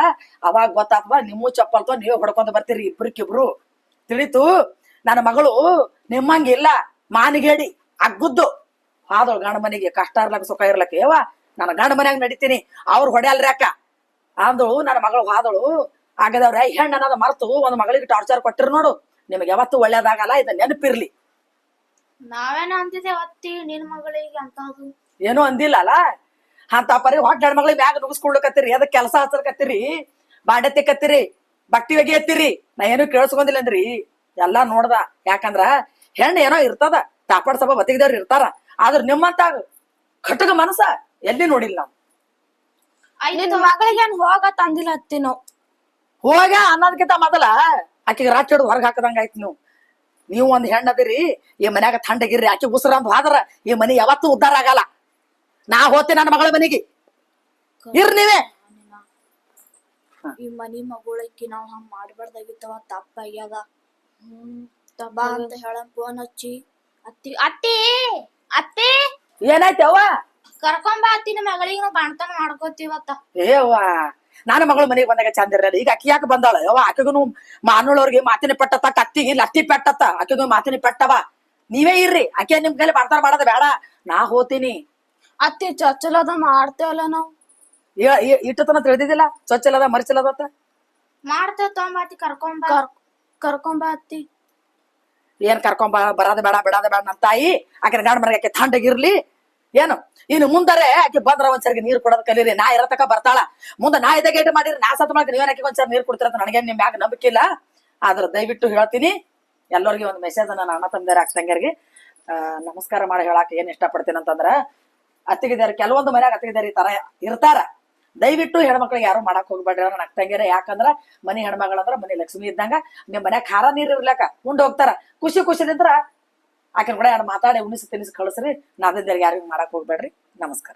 ಅವಾಗ ಗೊತ್ತಾಗ್ತದ ನಿಮ್ಮೂ ಚಪ್ಪಲ್ತೋ ನೀವೇ ಹೊಡ್ಕೊಂಡ್ ಬರ್ತೀರಿ ಇಬ್ರಿಕಿಬ್ರು ತಿಳಿತು ನನ್ನ ಮಗಳು ನಿಮ್ಮಂಗ ಇಲ್ಲ ಮಾನಿಗೇಡಿ ಅಗ್ಗುದ್ದು ಆದಳು ಗಂಡ ಮನೆಗೆ ಕಷ್ಟ ಇರ್ಲಕ್ ಸುಖ ಇರ್ಲಕ್ ಏವ ನನ್ನ ಗಂಡ ಮನ್ಯಾಗ ನಡಿತೀನಿ ಅವ್ರು ಹೊಡ್ಯಾಲ್ರಿ ಅಕ್ಕ ಅಂದಳು ನನ್ನ ಮಗಳು ಹಾದಳು ಆಗದವ್ರ ಹೆಣ್ಣ ಅನ್ನೋದು ಮರ್ತು ಒಂದ್ ಮಗಳಿಗೆ ಟಾರ್ಚರ್ ಕೊಟ್ಟಿರ್ ನೋಡು ನಿಮ್ಗೆ ಯಾವತ್ತೂ ಒಳ್ಳೇದಾಗಲ್ಲ ಇದನ್ನ ನೆನಪಿರ್ಲಿ ನಾವೇನ ಅಂತಿದ್ದೆ ಒತ್ತಿ ನಿನ್ ಮಗಳಿಗೆ ಅಂತ ಏನೂ ಅಂದಿಲ್ಲ ಅಲ್ಲ ಅಂತ ಪರಿ ಹೊಟ್ಟೆ ಹೆಣ್ಮಗಳಿಗೆ ಮ್ಯಾಗ ನುಗ್ಸ್ಕೊಳ್ಕತ್ತೀರಿ ಅದಕ್ಕೆ ಕೆಲಸ ಹಚ್ಚರ್ಕತ್ತೀರಿ ಬಾಂಡೆ ತಿಕ್ಕತ್ತೀರಿ ಬಟ್ಟಿ ಒಗಿ ಎತ್ತೀರಿ ನಾ ಏನು ಕೇಳಿಸ್ಕೊಂಡಿಲ್ಲ ಅಂದ್ರಿ ಎಲ್ಲಾ ನೋಡ್ದ ಯಾಕಂದ್ರ ಹೆಣ್ಣು ಏನೋ ಇರ್ತದ ತಾಪಾಡ್ ಸಭಾ ಬತ್ತಿಗಿದವ್ರು ಇರ್ತಾರ ಆದ್ರ ನಿಮ್ಮಂತ ಕಟಕ ಮನಸ ಎಲ್ಲಿ ನೋಡಿಲ್ಲ ನಾವು ನಿನ್ ಮಗಳಿಗೆ ಏನ್ ಹೋಗ ತಂದಿಲ್ಲ ಹತ್ತಿ ನಾವು ಹೋಗ ಅನ್ನೋದಕ್ಕಿಂತ ಮೊದಲ ಆಕಿಗೆ ರಾಚ್ ಹಿಡಿದು ಹೊರಗೆ ಹಾಕದಂಗ ಆಯ್ತು ನೀವು ಒಂದ್ ಹೆಣ್ಣದಿರಿ ಈ ಮನ್ಯಾಗ ಥಂಡಗಿರ್ರಿ ಆಕಿ ಉಸಿರ ಅಂತ ಹೋದ್ರ ಈ ಮನಿ ಯಾವತ್ತೂ ಉದ್ದಾರ ಆಗಲ್ಲ ನಾ ಹೋಗ್ತೀನಿ ನನ್ನ ಮಗಳ ಮನೆಗೆ ಇರ್ ನೀವೇ ಈ ಮನಿ ಮಗಳಕ್ಕಿ ನಾವ್ ಹಂಗ್ ಮಾಡ್ಬಾರ್ದಾಗಿತ್ತವ ತಪ್ಪಾಗ್ಯದ ಬಾ ಅಂತ ಹೇಳ ಫೋನ್ ಹಚ್ಚಿ ಅತ್ತಿ ಅತ್ತಿ ಅತ್ತಿ ಏನಾಯ್ತು ಅವ್ವ? ಕರ್ಕೊಂಬಾ ಅತ್ತಿ ನಮ್ಮ ಮಗಳಿಗೆ ನಾವು ಬಾಣ್ತನ ಮಾಡ್ಕೋತೀವತ್ತ. ಏವ್ವ ನಾನು ಮಗಳು ಮನೆಗೆ ಬಂದಾಗ ಚಂದ ಇರಲ್ಲ. ಈಗ ಅಕ್ಕಿ ಯಾಕೆ ಬಂದಾಳ ಯವ್ವ? ಆಕೆಗೂ ಮಾನೋಳವ್ರಿಗೆ ಮಾತಿನ ಪೆಟ್ಟತ್ತ, ಕತ್ತಿಗೆ ಲಟ್ಟಿ ಪೆಟ್ಟತ್ತ, ಆಕೆಗೂ ಮಾತಿನ ಪೆಟ್ಟವ. ನೀವೇ ಇರ್ರಿ, ಆಕೆ ನಿಮ್ ಕೈಲಿ ಬಾಡ್ತಾರ ಮಾಡೋದ ಬೇಡ, ನಾ ಹೋತೀನಿ. ಅತ್ತಿ ಚೊಚ್ಚಲದ ಮಾಡ್ತೇವಲ್ಲ ನಾವು. ಇಟ್ಟತನ ತಿಳಿದಿದ್ದಿಲ್ಲ ಸ್ವಚ್ಛಲದ ಮರಿಚಲದತ್ತ ಮಾಡ್ತೇವ ತೊಂಬತ್ತಿ ಕರ್ಕೊಂಬಾ ಅತ್ತಿ. ಏನ್ ಕರ್ಕೊಂಬ ಬರೋದ ಬೇಡ ಬಿಡೋದ ಬೇಡ ನನ್ನ ತಾಯಿ. ಆಕೆ ಗಂಡ ಮನೆಗೆ ಆಕೆ ಥಂಡಗಿರ್ಲಿ ಏನು. ಇನ್ನು ಮುಂದರೆ ಆಕೆ ಬಂದ್ರ ಒಂದ್ಸರಿಗೆ ನೀರ್ ಕೊಡೋದ್ ಕಲೀರಿ. ನಾ ಇರತಕ ಬರ್ತಾಳ, ಮುಂದೆ ನಾ ಇದ ಗೇಟ್ ಮಾಡಿರಿ, ನಾ ಸತ್ ಮಾಡಿ ನೀವೇನ್ ಆಕೆ ಒಂದ್ಸರಿ ನೀರ್ ಕೊಡ್ತೀರ ಅಂತ ನನಗೇನ್ ನಿಮ್ ಮ್ಯಾಗ ನಂಬಿಕೆ ಇಲ್ಲ. ಆದ್ರ ದಯವಿಟ್ಟು ಹೇಳ್ತೀನಿ ಎಲ್ಲರಿಗೆ ಒಂದು ಮೆಸೇಜ್ ನನ್ನ ಅಣ್ಣ ತಮ್ಮದೇರ ಅಕ್ಕಂಗರಿಗೆ ನಮಸ್ಕಾರ ಮಾಡಿ ಹೇಳಾಕ ಏನ್ ಇಷ್ಟಪಡ್ತೀನಿ ಅಂತಂದ್ರ, ಅತ್ತಿಗಿದಾರ ಕೆಲವೊಂದು ಮನ್ಯಾಗ ಅತ್ತಿಗಿದಾರ ಈ ತರ ಇರ್ತಾರ. ದಯವಿಟ್ಟು ಹೆಣ್ಮಕ್ಳಿಗೆ ಯಾರು ಮಾಡಕ್ ಹೋಗ್ಬೇಡ್ರಿ ಅವ್ರ ಅಕ್ಕಂಗಿರ. ಯಾಕಂದ್ರ ಮನಿ ಹೆಣ್ಮಗಳಂದ್ರ ಮನಿ ಲಕ್ಷ್ಮಿ ಇದ್ದಂಗ. ನಿಮ್ ಮನ್ಯಾಗ ಖಾರ ನೀರ್ ಇರ್ಲಕ್ಕ ಉಂಡ್ ಹೋಗ್ತಾರ. ಖುಷಿಲಿದ್ರ ಆಕಿನ ಕೂಡ ಮಾತಾಡಿ ಉಣಿಸಿ ತಿನಿಸಿ ಕಳಿಸ್ರಿ. ನಾದಿದ್ದಾರ ಯಾರಿಗೂ ಮಾಡಕ್ ಹೋಗ್ಬೇಡ್ರಿ. ನಮಸ್ಕಾರ.